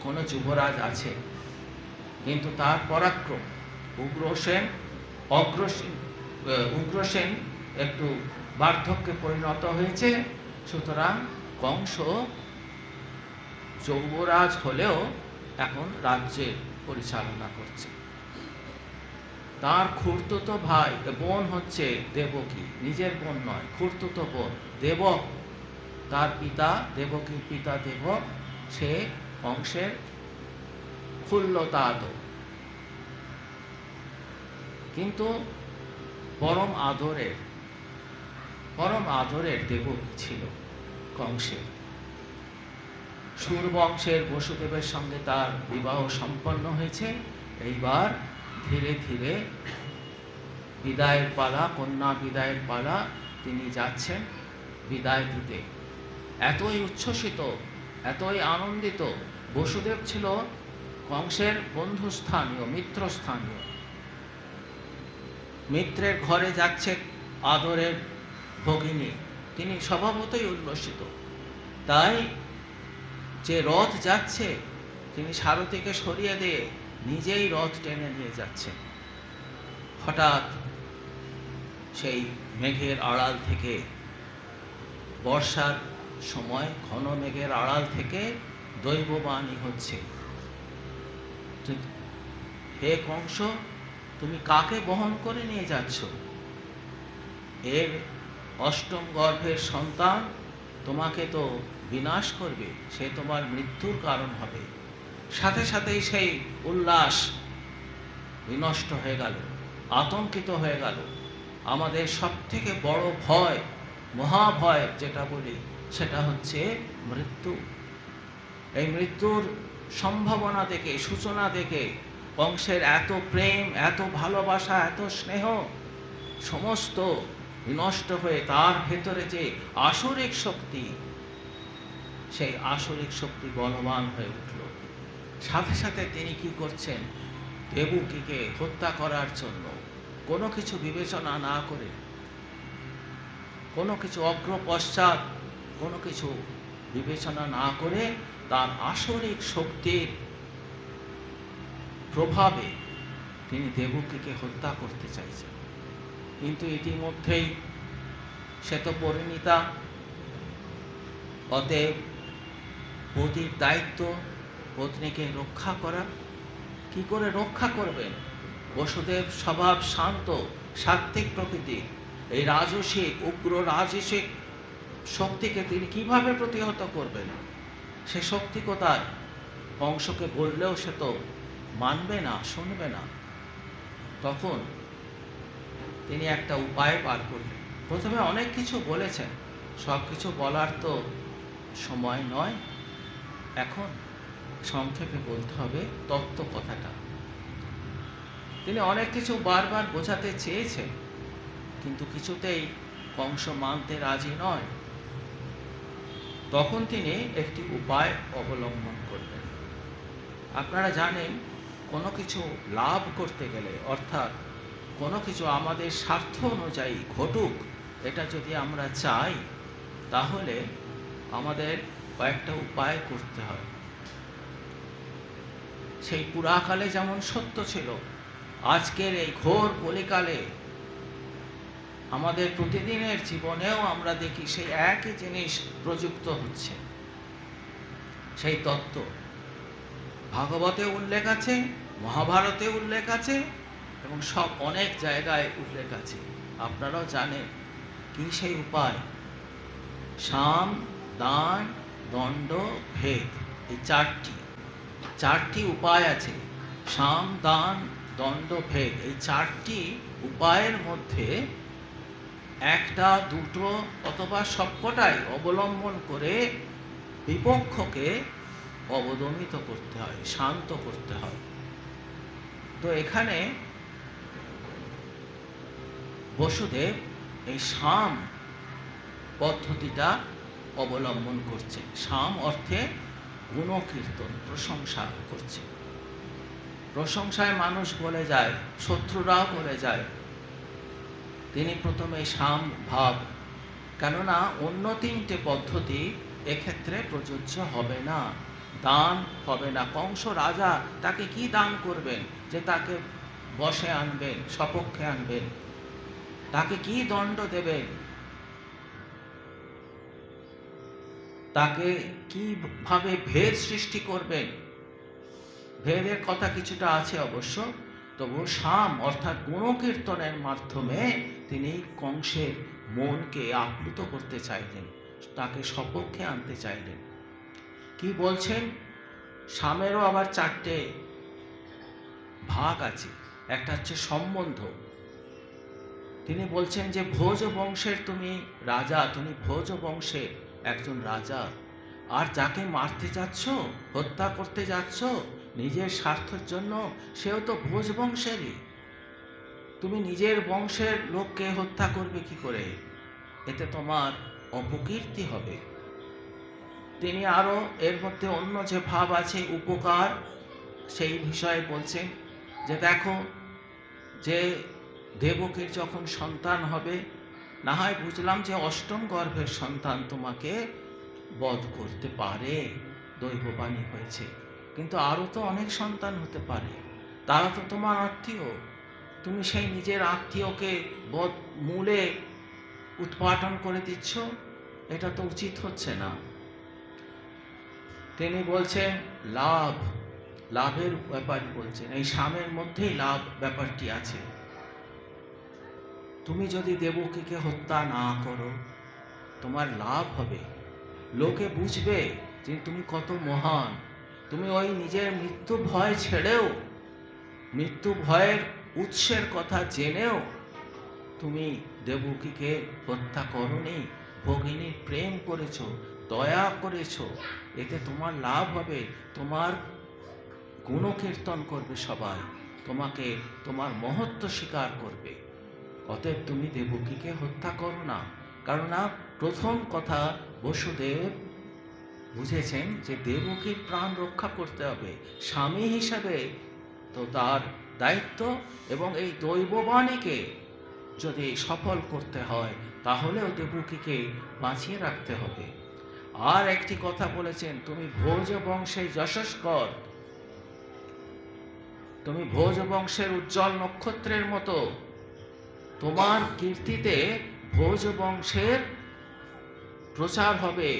কোনো যুবরাজ আছে, কিন্তু তার পরাক্রম উগ্রসেন একটু বার্ধক্যে পরিণত হয়েছে। সুতরাং কংস যুবরাজ হলেও এখন রাজ্যের পরিচালনা করছে। তার খুড়তুতো ভাই বোন হচ্ছে দেবকী, নিজের বোন নয়, খুড়তুতো বোন দেবক। তার পিতা, দেবকীর পিতা দেবক, সে কংসের খুল্লতাদ, কিন্তু পরম আদরের দেবকী ছিল কংসের। সুরবংশের বসুদেবের সঙ্গে তার বিবাহ সম্পন্ন হয়েছে। এইবার ধীরে ধীরে বিদায়ের পালা, কন্যা বিদায়ের পালা, তিনি যাচ্ছেন বিদায় দিতে। এতই উচ্ছ্বসিত, এতই আনন্দিত। বসুদেব ছিল কংসের বন্ধুস্থানীয়, মিত্রস্থানীয়। মিত্রের ঘরে যাচ্ছে আদরের ভগিনী, তিনি স্বভাবতই উল্লসিত। তাই যে রথ যাচ্ছে, তিনি সারথীকে সরিয়ে দিয়ে নিজেই রথ টেনে নিয়ে যাচ্ছেন। হঠাৎ সেই মেঘের আড়াল থেকে, বর্ষার সময় ঘন মেঘের আড়াল থেকে দৈববাণী হচ্ছে, হে কংস, তুমি কাকে বহন করে নিয়ে যাচ্ছ? এর অষ্টম গর্ভের সন্তান তোমাকে তো বিনাশ করবে, সে তোমার মৃত্যুর কারণ হবে। সাথে সাথেই সেই উল্লাস বিনষ্ট হয়ে গেল, আতঙ্কিত হয়ে গেল। আমাদের সব থেকে বড় ভয়, মহাভয় যেটা বলি, সেটা হচ্ছে মৃত্যু। এই মৃত্যুর সম্ভাবনা দেখে, সূচনা দেখে কংসের এত প্রেম, এত ভালোবাসা, এত স্নেহ সমস্ত বিনষ্ট হয়ে তার ভেতরে যে আসরিক শক্তি, সেই আসরিক শক্তি বলবান হয়ে উঠল। সাথে সাথে তিনি কি করছেন? দেবকীকে হত্যা করার জন্য কোনো কিছু বিবেচনা না করে, কোনো কিছু অগ্র পশ্চাৎ কোনো কিছু বিবেচনা না করে, তার আসরিক শক্তির প্রভাবে তিনি দেবকীকে হত্যা করতে চাইছেন, কিন্তু ইতিমধ্যেই সে তো পরিণীতা। অতএব পতির দায়িত্ব পত্নীকে রক্ষা করা। কি করে রক্ষা করবেন? বসুদেব স্বভাব শান্ত, সাত্ত্বিক প্রকৃতির। এই রাজসিক, উগ্র রাজসিক শক্তিকে তিনি কিভাবে প্রতিহত করবেন? সে শক্তি কোথায়? কংসকে বললেও সে তো মানবে না, শুনবে না। তখন তিনি একটা উপায় বার করলেন। প্রথমে অনেক কিছু বলেছেন, সব কিছু বলার তো সময় নয়। এখন সংক্ষেপে বলতে হবে তত্ত্ব কথাটা। তিনি অনেক কিছু বারবার বোঝাতে চেয়েছেন, কিন্তু কিছুতেই কংস মানতে রাজি নয়। তখন তিনি একটি উপায় অবলম্বন করলেন। আপনারা জানেন, কোনো কিছু লাভ করতে গেলে, অর্থাৎ কোনো কিছু আমাদের স্বার্থ অনুযায়ী ঘটুক, এটা যদি আমরা চাই, তাহলে আমাদের কয়েকটা উপায় করতে হয়। সেই পুরাকালে যেমন সত্য ছিল, আজকের এই ঘোর কলিকালে আমাদের প্রতিদিনের জীবনেও আমরা দেখি সেই একই জিনিস প্রযুক্ত হচ্ছে। সেই তত্ত্ব ভাগবতে উল্লেখ আছে, মহাভারতে উল্লেখ আছে, এবং সব অনেক জায়গায় উল্লেখ আছে। আপনারাও জানেন কি সেই উপায়? সাম, দান, দণ্ড, ভেদ, এই চারটি উপায় আছে। সাম, দান, দণ্ড, ভেদ, এই চারটি উপায়ের মধ্যে একটা, দুটো অথবা সবকটাই অবলম্বন করে বিপক্ষকে অবদমিত করতে হয়, শান্ত করতে হয়। তো এখানে বসুদেব এই সাম পদ্ধতিটা অবলম্বন করছে। সাম অর্থে গুণকীর্তন, প্রশংসা করছে। প্রশংসায় মানুষ বলে যায়, শত্রুরাও বলে যায়। তিনি প্রথমে সাম ভাব, কেননা অন্য তিনটে পদ্ধতি এক্ষেত্রে প্রযোজ্য হবে না। দান হবে না। কংস রাজা, তাকে কি দান করবেন যে তাকে বশে আনবেন, সপক্ষে আনবেন? তাকে কি দণ্ড দেবেন? তাকে কিভাবে ভেদ সৃষ্টি করবেন? ভেদের কথা কিছুটা আছে অবশ্য, তবু সাম অর্থাৎ গুণকীর্তনের মাধ্যমে তিনি কংসের মনকে আপ্লুত করতে চাইলেন, তাকে সপক্ষে আনতে চাইলেন। কি বলছেন? সামেরও আবার চারটে ভাগ আছে। একটা হচ্ছে সম্বন্ধ। তিনি বলছেন যে ভোজ বংশের তুমি রাজা, তুমি ভোজ বংশের একজন রাজা, আর যাকে মারতে যাচ্ছ, হত্যা করতে যাচ্ছ নিজের স্বার্থের জন্য, সেও তো ভোজ বংশেরই। তুমি নিজের বংশের লোককে হত্যা করবে কি করে? এতে তোমার অপকীর্তি হবে। তিনি আরো এর মধ্যে অন্য যে ভাব আছে, উপকার, সেই বিষয়ে বলছেন যে দেখো, যে দেবকীর যখন সন্তান হবে, না হয় বুঝলাম যে অষ্টম গর্ভের সন্তান তোমাকে বধ করতে পারে, দৈববাণী হয়েছে, কিন্তু আরও তো অনেক সন্তান হতে পারে, তারা তো তোমার আত্মীয়। তুমি সেই নিজের আত্মীয়কে মূলে উৎপাটন করে দিচ্ছ, এটা তো উচিত হচ্ছে না। তিনি বলছেন লাভের ব্যাপার বলছেন, এই সামের মধ্যেই লাভ ব্যাপারটি আছে। তুমি যদি দেবকীকে হত্যা না করো, তোমার লাভ হবে, লোকে বুঝবে যে তুমি কত মহান। তুমি ওই নিজের মৃত্যু ভয় ছেড়েও, মৃত্যু ভয়ের উৎসের কথা জেনেও তুমি দেবকীকে হত্যা করনি, ভগিনীর প্রেম করেছো, দয়া করেছো, এতে তোমার লাভ হবে। তোমার গুণকীর্তন করবে সবাই, তোমাকে, তোমার মহত্ব স্বীকার করবে। অতএব তুমি দেবকীকে হত্যা করো না। কেননা প্রথম কথা, বসুদেব বুঝেছেন যে দেবকীর প্রাণ রক্ষা করতে হবে, স্বামী হিসাবে তো তার দায়িত্ব, এবং এই দৈববাণীকে যদি সফল করতে হয় তাহলেও দেবকীকে বাঁচিয়ে রাখতে হবে। আর একটি কথা বলেছেন, তুমি ভোজ বংশে যশস্কর, তুমি ভোজ বংশের উজ্জ্বল নক্ষত্রের মতো, তোমার কীর্তিতে ভোজ বংশের প্রচার হবে,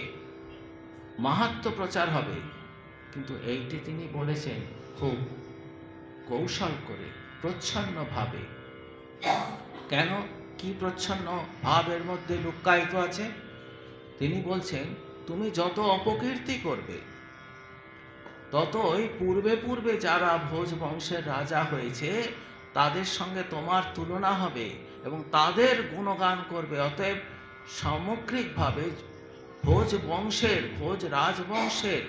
মাহাত্ম্য প্রচার হবে। কিন্তু এইটি তিনি বলেছেন খুব কৌশল করে, প্রচ্ছন্ন ভাবে। কেন, কি প্রচ্ছন্ন ভাবের মধ্যে লুক্কায়িত আছে? তিনি বলছেন, তুমি যত অপকীর্তি করবে, ততই পূর্বে পূর্বে যারা ভোজ বংশের রাজা হয়েছে তাদের সঙ্গে তোমার তুলনা হবে এবং তাদের গুণগান করবে। অতএব সামগ্রিকভাবে ভোজ বংশের, ভোজ রাজবংশের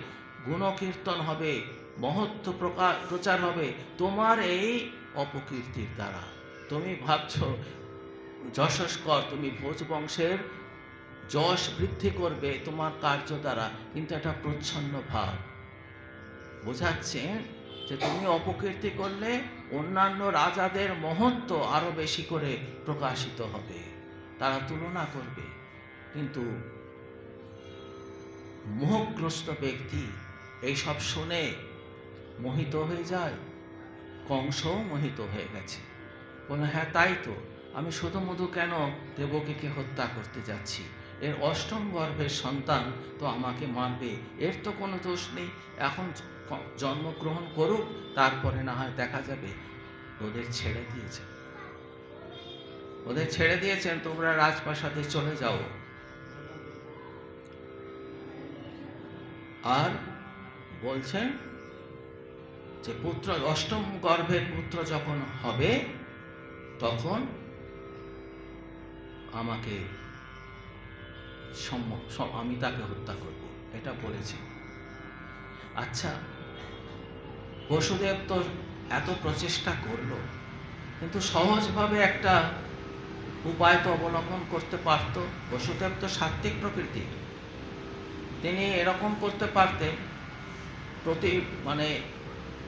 গুণকীর্তন হবে, মহত্ব প্রচার হবে তোমার এই অপকীর্তির দ্বারা। তুমি ভাবছ যশস্কর, তুমি ভোজ বংশের যশ বৃদ্ধি করবে তোমার কার্য দ্বারা, কিন্তু এটা প্রচ্ছন্ন ভাব বোঝাচ্ছেন যে তুমি অপকীর্তি করলে অন্যান্য রাজাদের মহত্ব আরো বেশি করে প্রকাশিত হবে, তারা তুলনা করবে। কিন্তু মোহগ্রস্ত ব্যক্তি এইসব শুনে মোহিত হয়ে যায়। কংসও মোহিত হয়ে গেছে, বলে হ্যাঁ তাই তো, আমি শুধু মধু কেন দেবকীকে হত্যা করতে যাচ্ছি? এর অষ্টম গর্ভের সন্তান তো আমাকে মারবে, এর তো কোনো দোষ নেই, এখন জন্মগ্রহণ করুক, তারপরে না হয় দেখা যাবে। ওদের ছেড়ে দিয়েছেন, ওদের ছেড়ে দিয়েছেন, তোমরা রাজপ্রাসাদে চলে যাও। আর বলছেন যে পুত্র, অষ্টম গর্ভের পুত্র যখন হবে তখন আমাকে আমি তাকে হত্যা করব, এটা বলেছে। আচ্ছা, বসুদেব তো এত প্রচেষ্টা করলো, কিন্তু সহজভাবে একটা উপায় তো অবলম্বন করতে পারত। বসুদেব তো সাত্ত্বিক প্রকৃতি, তিনি এরকম করতে পারতেন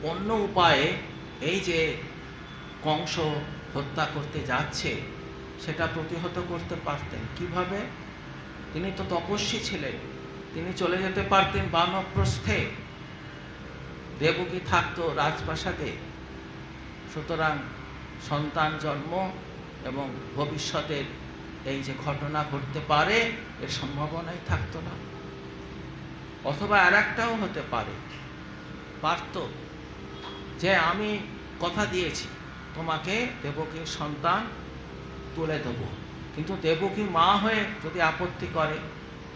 অন্য উপায়ে এই যে কংস হত্যা করতে যাচ্ছে সেটা প্রতিহত করতে পারতেন। কিভাবে? তিনি তো তপস্বী ছিলেন, তিনি চলে যেতে পারতেন বানপ্রস্থে, দেবকী থাকতো রাজপ্রাসাদে, সুতরাং সন্তান জন্ম এবং ভবিষ্যতের এই যে ঘটনা ঘটতে পারে এর সম্ভাবনাই থাকতো না। অথবা আর একটাও হতে পারত যে আমি কথা দিয়েছি তোমাকে দেবকীর সন্তান তুলে দেব, কিন্তু দেবকী মা হয়ে যদি আপত্তি করে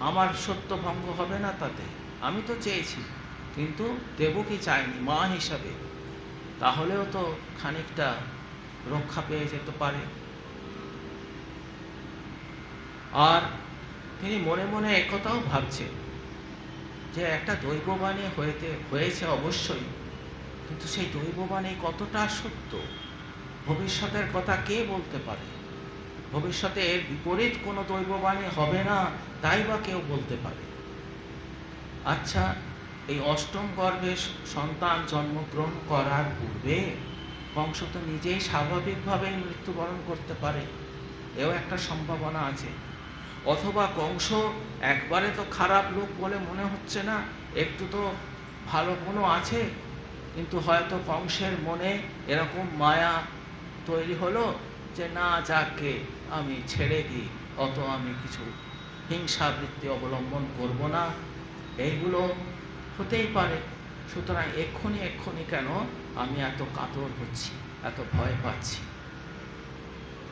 আমার সত্য ভঙ্গ হবে না তাতে? আমি তো চেয়েছি, কিন্তু দেবকী চায়নি মা হিসাবে, তাহলেও তো খানিকটা রক্ষা পেয়ে যেতে পারে। আর তিনি মনে মনে একথাও ভাবছেন যে একটা দৈববাণী হয়েছে অবশ্যই, কিন্তু সেই দৈববাণী কতটা সত্য, ভবিষ্যতের কথা কে বলতে পারে? ভবিষ্যতে এর বিপরীত কোনো দৈববাণী হবে না, তাই বা কেউ বলতে পারে? আচ্ছা, এই অষ্টম গর্ভে সন্তান জন্মগ্রহণ করার পূর্বে কংস তো নিজেই স্বাভাবিকভাবেই মৃত্যুবরণ করতে পারে, এও একটা সম্ভাবনা আছে। অথবা কংস একবারে তো খারাপ লোক বলে মনে হচ্ছে না, একটু তো ভালো গুণও আছে, কিন্তু হয়তো কংসের মনে এরকম মায়া তৈরি হলো যে না, যাকে আমি ছেড়ে দিই, অত আমি কিছু হিংসাবৃত্তি অবলম্বন করব না, এইগুলো হতেই পারে। সুতরাং এক্ষুনি কেন আমি এত কাতর হচ্ছি, এত ভয় পাচ্ছি?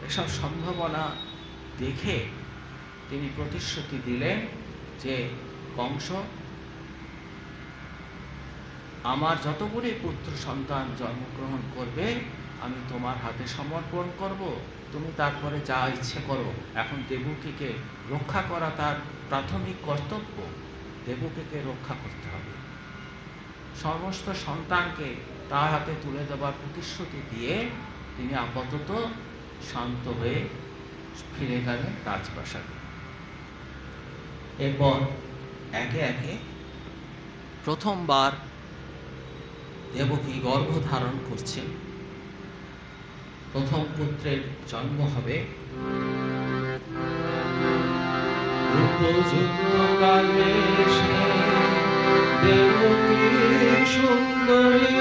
এসব সম্ভাবনা দেখে তিনি প্রতিশ্রুতি দিলেন যে কংস, আমার যতগুলি পুত্র সন্তান জন্মগ্রহণ করবে আমি তোমার হাতে সমর্পণ করব, তুমি তারপরে যা ইচ্ছে করো। এখন দেবকীকে রক্ষা করা তার প্রাথমিক কর্তব্য, দেবকীকে রক্ষা করতে হবে। সমস্ত সন্তানকে তার হাতে তুলে দেওয়ার প্রতিশ্রুতি দিয়ে তিনি আপাতত শান্ত হয়ে ফিরে গেলেন রাজপ্রাসাদে। এরপর একে একে প্রথমবার দেবকী গর্ভ ধারণ করছেন, প্রথম পুত্রের জন্ম হবে। উপযুক্ত কালে সে দেবকী সুন্দরী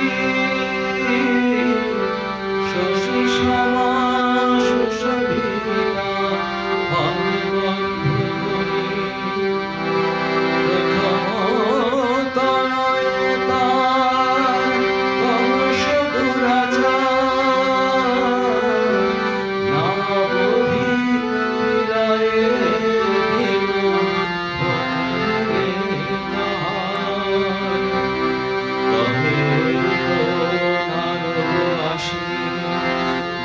শশী সমা সুশোভিতা অঙ্গন্ধুরি প্রথম তনয়ে তার কংস দুরাচার নাবধি হৃদয়ে দিল ভক্তিরে তাহার। তবে তো নারদ আসি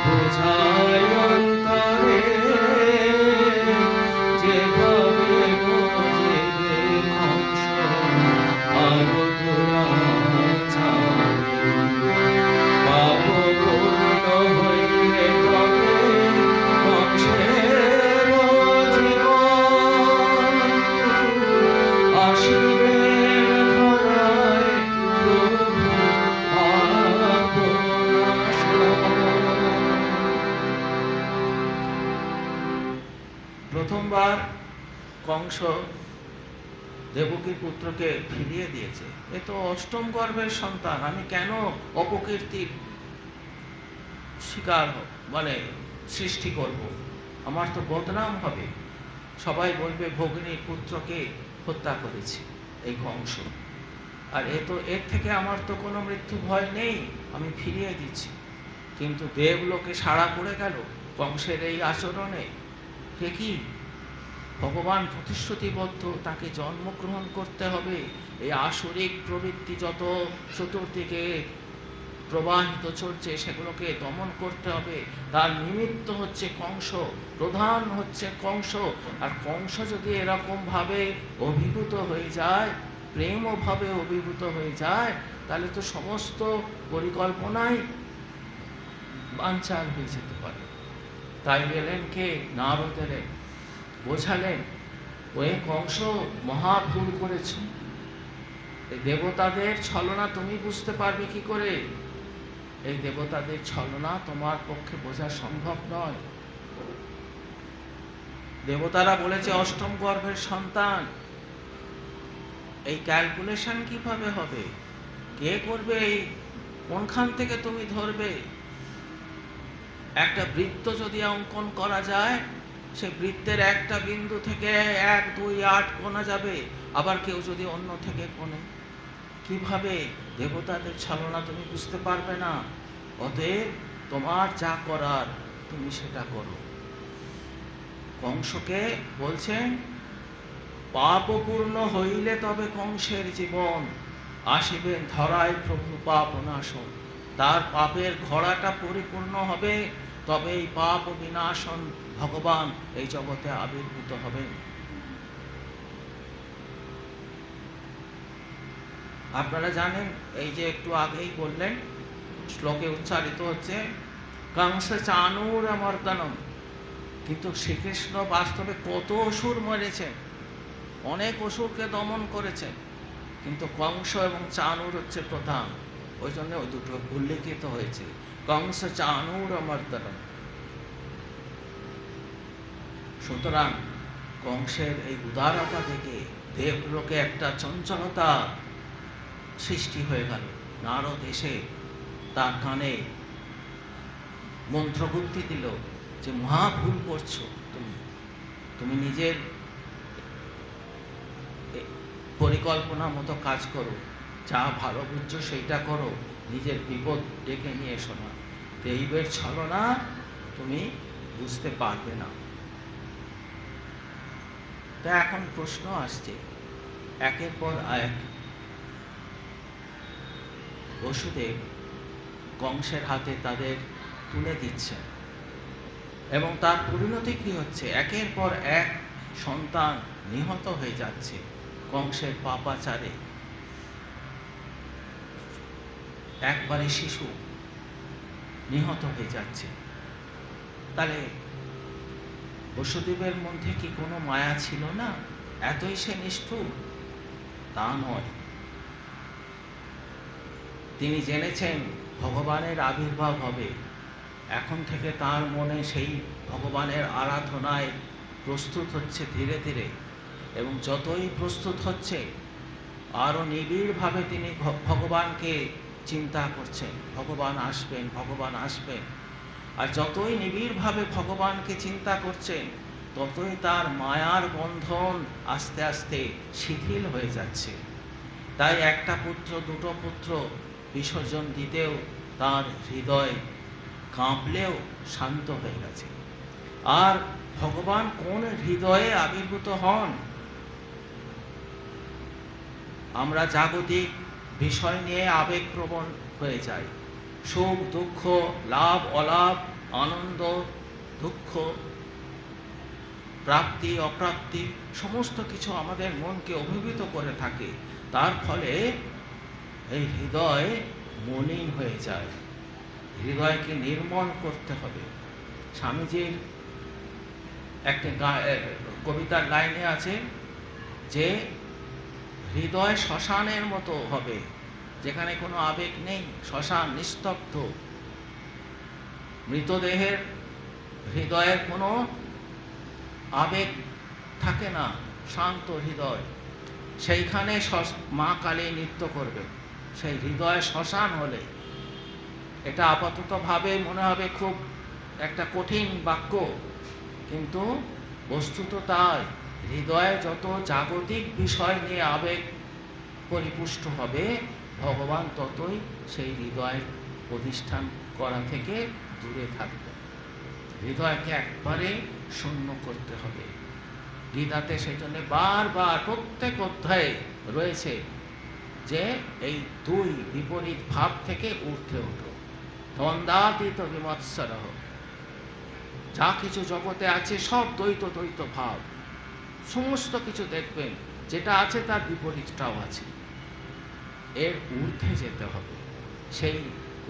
বুঝায় অন্তরে যেভাবে বুঝিবে কংস আরো দুরাচারে। পাপ পূর্ণ হইলে তবে কংসের জীবন আসিবেন ধরায় প্রভু প্রথমবার কংস দেবকীর পুত্রকে ফিরিয়ে দিয়েছে। এ তো অষ্টম গর্ভের সন্তান, আমি কেন অপকীর্তির শিকার মানে সৃষ্টি করব? আমার তো বদনাম হবে, সবাই বলবে ভগিনীর পুত্রকে হত্যা করেছি এই কংস। আর এর থেকে আমার তো কোনো মৃত্যু ভয় নেই, আমি ফিরিয়ে দিচ্ছি। কিন্তু দেবলোকে সাড়া পড়ে গেল কংসের এই আচরণে। সে কি ভগবান প্রতিশ্রুতিবদ্ধ, তাকে জন্মগ্রহণ করতে হবে, এই আসরিক প্রবৃত্তি যত চতুর্দিকে প্রবাহিত চলছে সেগুলোকে দমন করতে হবে। তার নিমিত্ত হচ্ছে কংস, প্রধান হচ্ছে কংস। আর কংস যদি এরকম ভাবে অভিভূত হয়ে যায়, প্রেম ভাবে অভিভূত হয়ে যায়, তাহলে তো সমস্ত পরিকল্পনাই বানচাল হয়ে যেতে পারে। তাই গেলেন কে? নারদ এলেন, বোঝালেন ওই কংস মহা ভুল করেছ। এই দেবতাদের ছলনা তুমি বুঝতে পারবে কি করে? এই দেবতাদের ছলনা তোমার পক্ষে বোঝা সম্ভব নয়। দেবতারা বলেছে অষ্টম গর্ভের সন্তান, এই ক্যালকুলেশন কিভাবে হবে? কে করবে? এই কোনখান থেকে তুমি ধরবে? একটা বৃত্ত যদি অঙ্কন করা যায়, সে বৃত্তের একটা বিন্দু থেকে 1, 2, 8 গোনা যাবে, আবার কেউ যদি অন্য থেকে কোণে। কিভাবে? দেবতাদের ছলনা তুমি বুঝতে পারবে না। অতএব তোমার যা করার তুমি সেটা করো। কংসকে বলছেন পাপপূর্ণ হইলে তবে কংসের জীবন আসিবেন ধরায় প্রভু পাপ নাশন। তার পাপের ঘোড়াটা পরিপূর্ণ হবে, তবে এই পাপ বিনাশন ভগবান এই জগতে আবির্ভূত হবেন। আপনারা জানেন, এই যে একটু আগেই বললেন, শ্লোকে উচ্চারিত হচ্ছে কংস চানুর মর্দনম। কিন্তু শ্রীকৃষ্ণ বাস্তবে কত অসুর মরেছেন, অনেক অসুরকে দমন করেছেন, কিন্তু কংস এবং চানুর হচ্ছে প্রধান। ওই জন্য ওই দুটো উল্লেখিত হয়েছে, কংস চানুর মর্দনম। সুতরাং কংসের এই উদারতা থেকে দেবলোকে একটা চঞ্চলতা সৃষ্টি হয়ে গেল। নারদ এসে তার কানে মন্ত্রবুদ্ধি দিল যে মহা ভুল করছো তুমি নিজের পরিকল্পনা মতো কাজ করো, যা ভালো বুঝছো সেইটা করো, নিজের বিপদ ডেকে নিয়ে এসো না। দেবের ছলনা তুমি বুঝতে পারবে না। তা এখন প্রশ্ন আসছে, একের পর এক বসুদেব কংসের হাতে তাদের তুলে দিচ্ছেন, এবং তার পরিণতি কি হচ্ছে? একের পর এক সন্তান নিহত হয়ে যাচ্ছে কংসের পাপাচারে। একবারে শিশু নিহত হয়ে যাচ্ছে। তাহলে বসুদেবের মধ্যে কি কোনো মায়া ছিল না? এতই সে নিষ্ঠুর? তা নয়। তিনি জেনেছেন ভগবানের আবির্ভাব হবে, এখন থেকে তার মনে সেই ভগবানের আরাধনায় প্রস্তুত হচ্ছে ধীরে ধীরে, এবং যতই প্রস্তুত হচ্ছে আরও নিবিড়ভাবে তিনি ভগবানকে চিন্তা করছেন, ভগবান আসবেন, ভগবান আসবেন। আর যতই নিবিড়ভাবে ভগবানকে চিন্তা করছেন, ততই তার মায়ার বন্ধন আস্তে আস্তে শিথিল হয়ে যাচ্ছে। তাই একটা পুত্র দুটো পুত্র বিসর্জন দিতেও তার হৃদয় কাঁপলেও শান্ত হয়ে গেছে। আর ভগবান কোন হৃদয়ে আবির্ভূত হন? আমরা জাগতিক বিষয় নিয়ে আবেগপ্রবণ হয়ে যাই। সুখ দুঃখ, লাভ অলাভ, আনন্দ দুঃখ, প্রাপ্তি অপ্রাপ্তি সমস্ত কিছু আমাদের মনকে অভিভূত করে থাকে। তার ফলে এই হৃদয় মলিন হয়ে যায়। হৃদয়কে নির্মল করতে হবে। স্বামীজির একটা কবিতার লাইনে আছে যে হৃদয় শ্মশানের মতো হবে, যেখানে কোনো আবেগ নেই, শ্মশান নিস্তব্ধ। মৃতদেহের হৃদয়ের কোনো আবেগ থাকে না, শান্ত হৃদয়। সেইখানে মা কালী নৃত্য করবে। সেই হৃদয় শ্মশান হলে, এটা আপাতত ভাবে মনে হবে খুব একটা কঠিন বাক্য, কিন্তু বস্তুত তাই। হৃদয়ে যত জাগতিক বিষয় নিয়ে আবেগ পরিপুষ্ট হবে, ভগবান ততই সেই হৃদয়ের প্রতিষ্ঠান করা থেকে দূরে থাকবে। হৃদয়কে একবারে শূন্য করতে হবে। গীতাতে সেই জন্য বারবার প্রত্যেক অধ্যায়ে রয়েছে যে এই দুই বিপরীত ভাব থেকে ঊর্ধ্বে ওঠো, দ্বন্দ্বাতীত বিমৎসরঃ। যা কিছু জগতে আছে সব দ্বৈত দ্বৈত ভাব। সমস্ত কিছু দেখবেন যেটা আছে তার বিপরীতটাও আছে। এর ঊর্ধ্বে যেতে হবে। সেই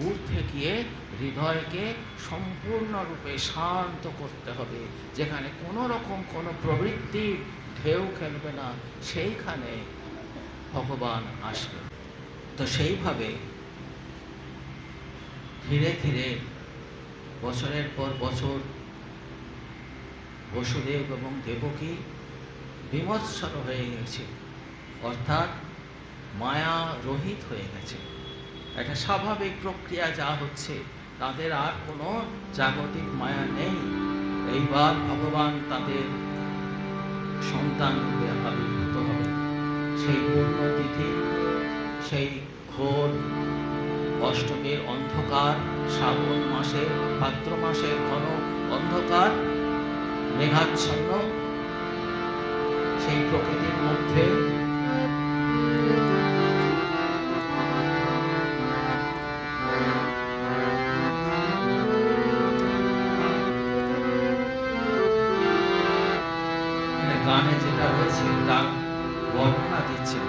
ঊর্ধ্বে গিয়ে হৃদয়কে সম্পূর্ণরূপে শান্ত করতে হবে, যেখানে কোনো রকম কোনো প্রবৃত্তির ঢেউ খেলবে না, সেইখানে ভগবান আসবে। তো সেইভাবে ধীরে ধীরে বছরের পর বছর বসুদেব এবং দেবকী বিমৎসর হয়ে গেছে, অর্থাৎ মায়া রহিত হয়ে গেছে। একটা স্বাভাবিক প্রক্রিয়া যা হচ্ছে, তাদের আর কোনো জাগতিক মায়া নেই। এইবার ভগবান তাদের সন্তান রূপে আবির্ভূত হবে। সেই পূর্ণতিথি, সেই ঘোর অষ্টমীর অন্ধকার, শ্রাবণ মাসের ভাদ্র মাসের ঘন অন্ধকার, মেঘাচ্ছন্ন সেই প্রকৃতির মধ্যে গানে যেটা রয়েছে তার বর্ণনা দিচ্ছেন।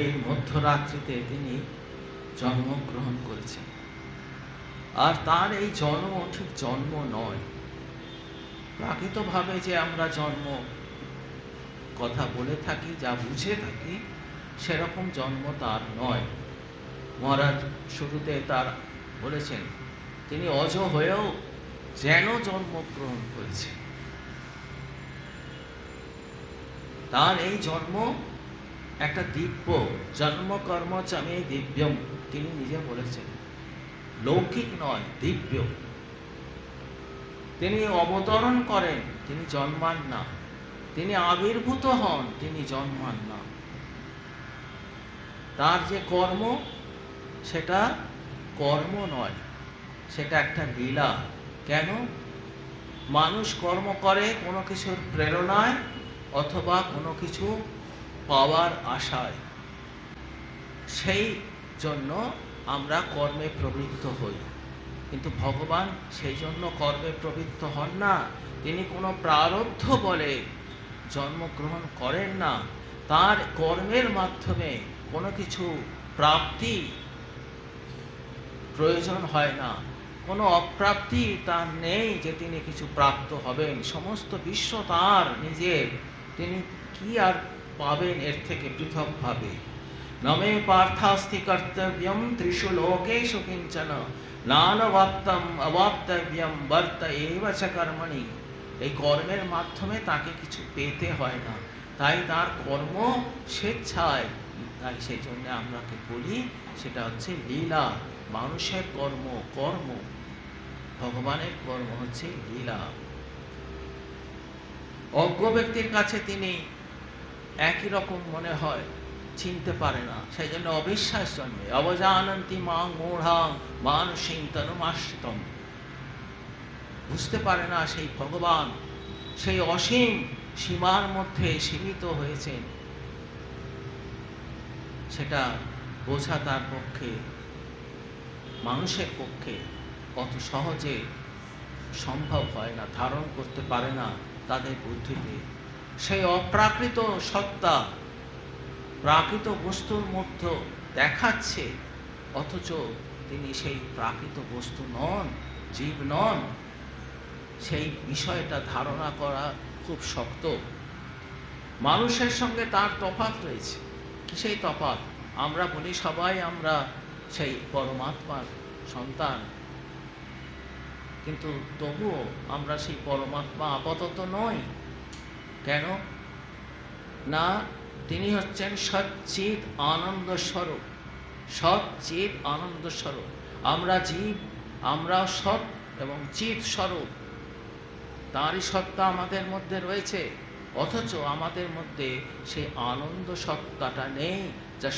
গভীর মধ্যরাত্রিতে তিনি জন্মগ্রহণ করেছেন। আর তার এই জন্ম ঠিক জন্ম নয়। প্রাকৃতভাবে যে আমরা জন্ম কথা বলে থাকি, যা বুঝে থাকি, সেরকম জন্ম তার নয়। মহারাজ শুরুতে তার বলেছেন তিনি অজ হয়েও যেন জন্মগ্রহণ করেছেন। তার এই জন্ম একটা দিব্য জন্ম কর্ম চামে দিব্যম, তিনি নিজে বলেছেন, লৌকিক নয়, দিব্য। তিনি অবতরণ করেন, তিনি জন্মান না। তিনি আবির্ভূত হন, তিনি জন্মান না। তার যে কর্ম, সেটা কর্ম নয়, সেটা একটা লীলা। কেন? মানুষ কর্ম করে কোনো কিছুর প্রেরণায় অথবা কোনো কিছু পাওয়ার আশায়। সেই জন্য আমরা কর্মে প্রবৃত্ত হই। কিন্তু ভগবান সেই জন্য কর্মে প্রবৃত্ত হন না। তিনি কোনো প্রারব্ধ বলে জন্মগ্রহণ করেন না। তার কর্মের মাধ্যমে কোনো কিছু প্রাপ্তি প্রয়োজন হয় না। কোনো অপ্রাপ্তি তার নেই যে তিনি কিছু প্রাপ্ত হবেন। সমস্ত বিশ্ব তার নিজের, তিনি কি আর পাবেন এর থেকে পৃথকভাবে। নমে পার্থাস্তি কর্তব্যম ত্রিষু লোকেষু কিঞ্চন নানবাপ্তম অবাপ্তব্যম বর্ত এব চ কর্মণি। এই কর্মের মাধ্যমে তাকে কিছু পেতে হয় না, তাই তার কর্ম স্বেচ্ছায়। তাই সেই জন্য আমরাকে বলি সেটা হচ্ছে লীলা। মানুষের কর্ম কর্ম, ভগবানের কর্ম হচ্ছে লীলা। অজ্ঞ ব্যক্তির কাছে তিনি একই রকম মনে হয়, চিনতে পারে না, সেই জন্য অবিশ্বাস জন্মে। অবজানন্তি মাং মূঢ়াং মানসিং তনুমাশ্রিতম। বুঝতে পারে না সেই ভগবান সেই অসীম সীমার মধ্যে সীমিত হয়েছেন। সেটা বোঝা তার পক্ষে, মানুষের পক্ষে অত সহজে সম্ভব হয় না, ধারণ করতে পারে না তাদের বুদ্ধিতে। সেই অপ্রাকৃত সত্তা প্রাকৃত বস্তুর মধ্যে দেখাচ্ছে, অথচ তিনি সেই প্রাকৃত বস্তু নন, জীব নন। সেই বিষয়টা ধারণা করা খুব শক্ত। মানুষের সঙ্গে তার তফাৎ রয়েছে। কি সেই তফাৎ? আমরা বলি সবাই আমরা সেই পরমাত্মার সন্তান, কিন্তু তবুও আমরা সেই পরমাত্মা আপাতত নই। কেন না? তিনি হচ্ছেন সচ্চিৎ আনন্দ স্বরূপ, সচ্চিৎ আনন্দ স্বরূপ। আমরা জীব, আমরা সৎ এবং চিৎ স্বরূপ। তাঁরই সত্তা আমাদের মধ্যে রয়েছে, অথচ আমাদের মধ্যে সেই আনন্দ সত্তাটা নেই, যা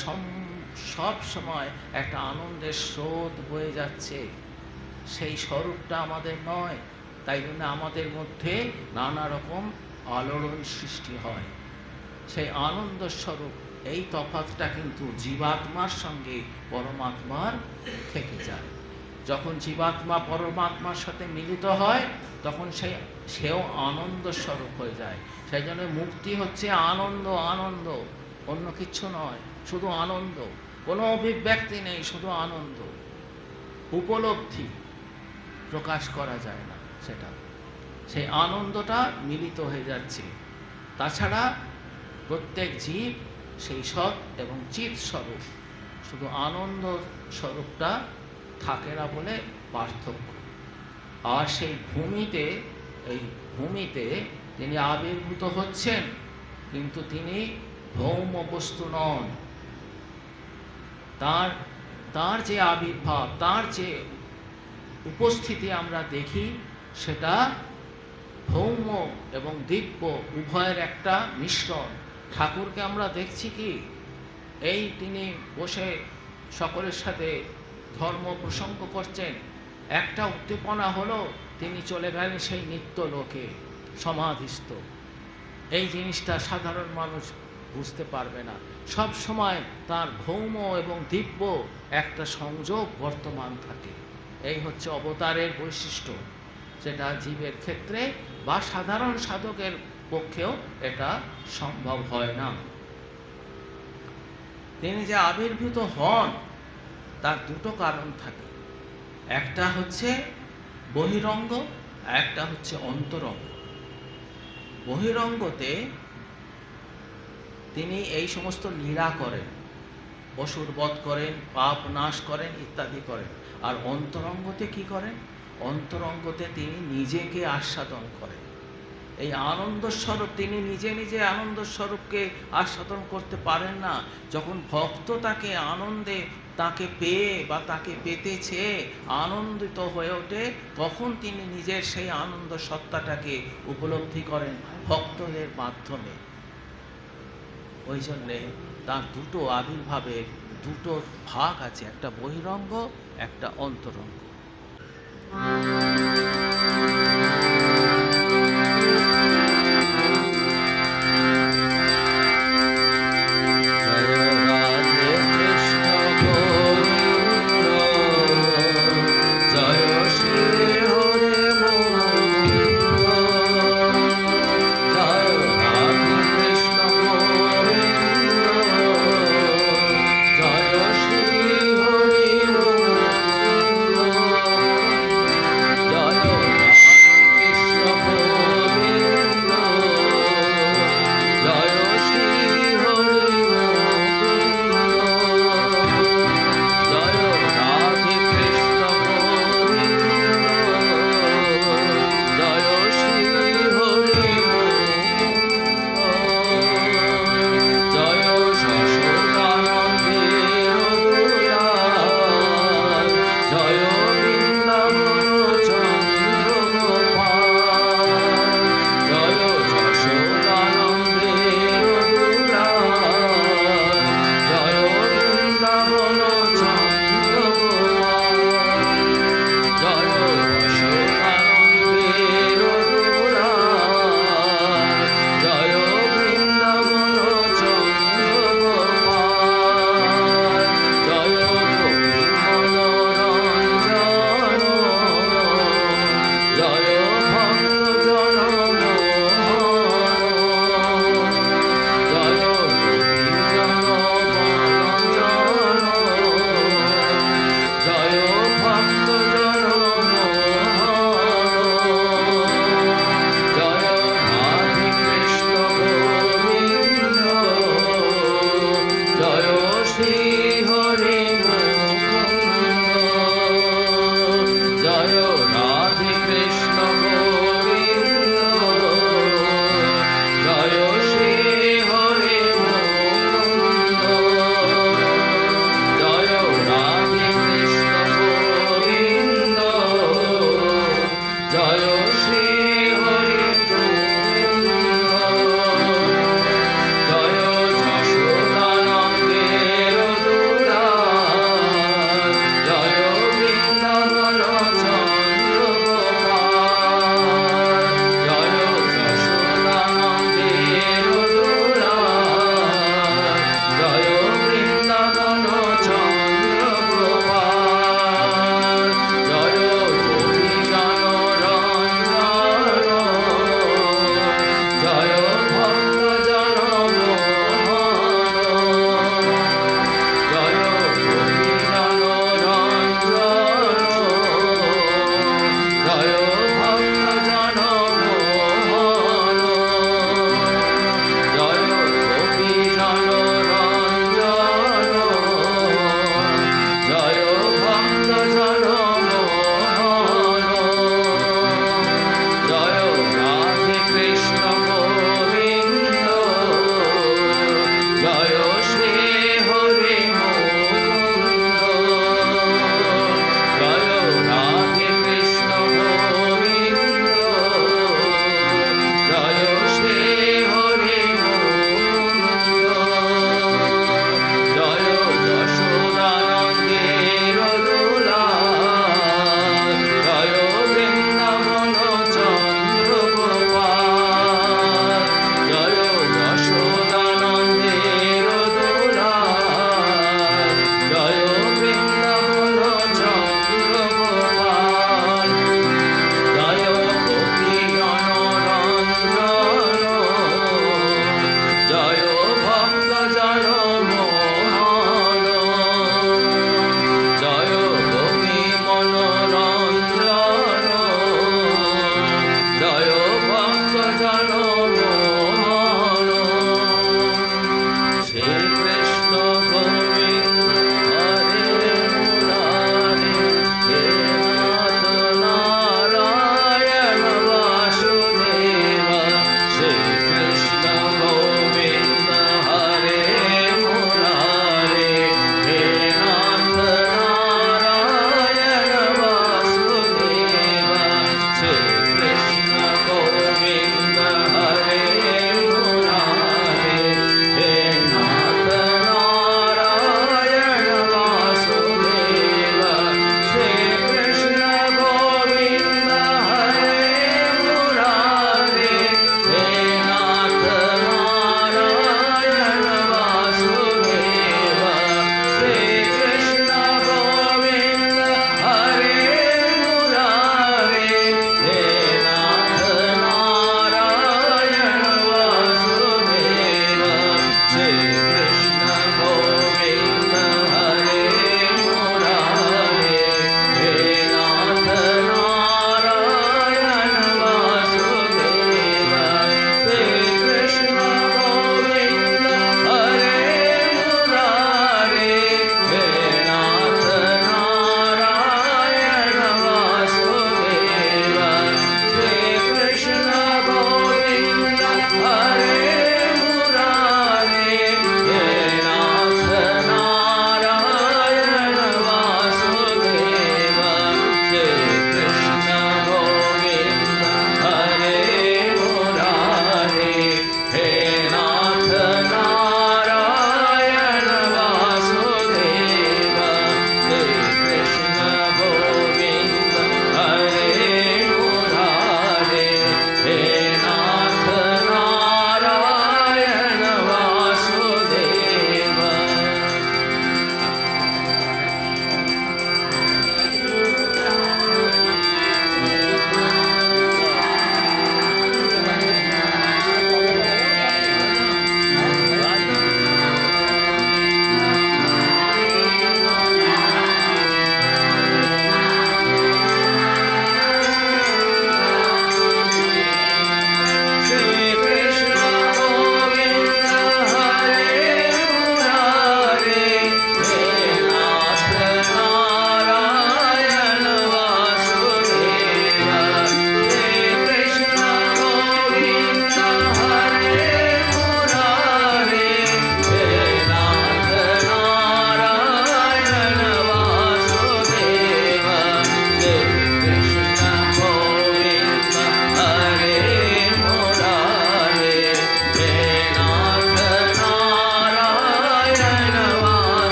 সব সময় একটা আনন্দের স্রোত বয়ে যাচ্ছে। সেই স্বরূপটা আমাদের নয়। তাই জন্য আমাদের মধ্যে নানা রকম আলোড়ন সৃষ্টি হয়। সেই আনন্দ স্বরূপ, এই তফাৎটা কিন্তু জীবাত্মার সঙ্গে পরমাত্মার থেকে যায়। যখন জীবাত্মা পরমাত্মার সাথে মিলিত হয়, তখন সেও আনন্দ স্বরূপ হয়ে যায়। সেই জন্য মুক্তি হচ্ছে আনন্দ, আনন্দ, অন্য কিছু নয়, শুধু আনন্দ। কোনো অভিব্যক্তি নেই, শুধু আনন্দ। উপলব্ধি প্রকাশ করা যায় না, সেটা সেই আনন্দটা মিলিত হয়ে যাচ্ছে। তাছাড়া প্রত্যেক জীব সেই সৎ এবং চিৎ স্বরূপ, শুধু আনন্দ স্বরূপটা থাকে না বলে পার্থক্য। আর সেই ভূমিতে, এই ভূমিতে তিনি আবির্ভূত হচ্ছেন, কিন্তু তিনি ভৌম বস্তু নন। তার যে আবির্ভাব, তার যে উপস্থিতি আমরা দেখি, সেটা ভৌম এবং দিব্য উভয়ের একটা মিশ্রণ। ঠাকুরকে আমরা দেখছি কি, এই তিনি বসে সকলের সাথে ধর্ম প্রসঙ্গ করছেন, একটা উদ্দীপনা হলো তিনি চলে গেলেন সেই নিত্য লোকে সমাধিস্থ। এই জিনিসটা সাধারণ মানুষ বুঝতে পারবে না। সব সময় তার ভৌম এবং দিব্য একটা সংযোগ বর্তমান থাকে। এই হচ্ছে অবতারের বৈশিষ্ট্য, যেটা জীবের ক্ষেত্রে বা সাধারণ সাধকের পক্ষেও এটা সম্ভব হয় না। তিনি যে আবির্ভূত হন তার দুটো কারণ থাকে, একটা হচ্ছে বহিরঙ্গ, একটা হচ্ছে অন্তরঙ্গ। বহিরঙ্গতে তিনি এই সমস্ত লীলা করেন, অসুর বধ করেন, পাপ নাশ করেন, ইত্যাদি করেন। আর অন্তরঙ্গতে কি করেন? অন্তরঙ্গতে তিনি নিজেকে আস্বাদন করেন। এই আনন্দ স্বরূপ, তিনি নিজে নিজে আনন্দ স্বরূপকে আস্বাদন করতে পারেন না। যখন ভক্ত তাকে আনন্দে, তাকে পেয়ে বা তাকে পেতে চেয়ে আনন্দিত হয়ে ওঠে, তখন তিনি নিজের সেই আনন্দ সত্তাটাকে উপলব্ধি করেন ভক্তদের মাধ্যমে। ওই জন্যে তার দুটো আবির্ভাবের দুটো ভাগ আছে, একটা বহিরঙ্গ, একটা অন্তরঙ্গ। জয়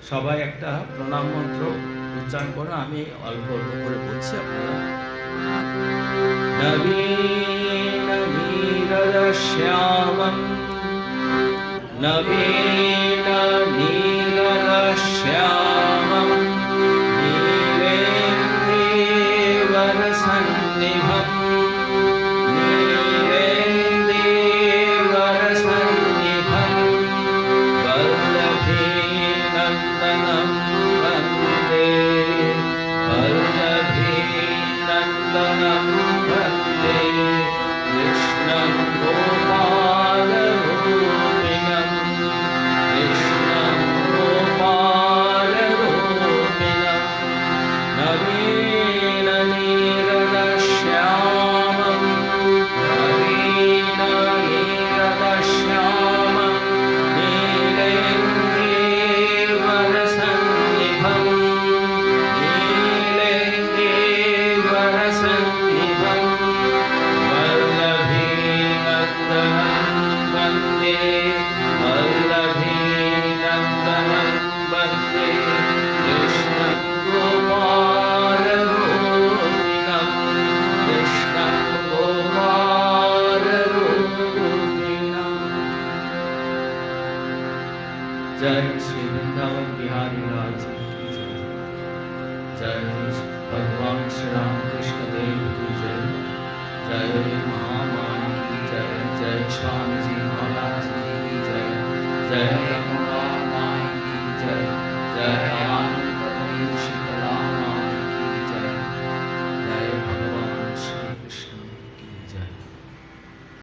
সবাই একটা প্রণাম মন্ত্র উচ্চারণ করুন, আমি অল্প অল্প করে বলছি, আপনারা নবীন নীরদশ্যামম নবীন নীরদশ্যামম नीलेन्दीवरसन्निभं नीलेन्दीवरसन्निभं वल्लभीनन्दनं वन्दे वल्लभीनन्दनं वन्दे कृष्णं गोपालरूपिणं कृष्णं गोपालरूपिणं नवीननीरदश्यामं नवीननीरदश्यामं नीलेन्दीवरसन्निभं नीलेन्दीवरसन्निभं वल्लभीनन्दनं वन्दे वल्लभीनन्दनं वन्दे कृष्णं गोपालरूपिणं कृष्णं गोपालरूपिणं। जय श्री वृंदावन बिहारी लाल जी की जय। जय भगवान श्री राम कृष्ण देव की जय। जय महामाई की जय। जय स्वामी जी महाराज जी की जय। जय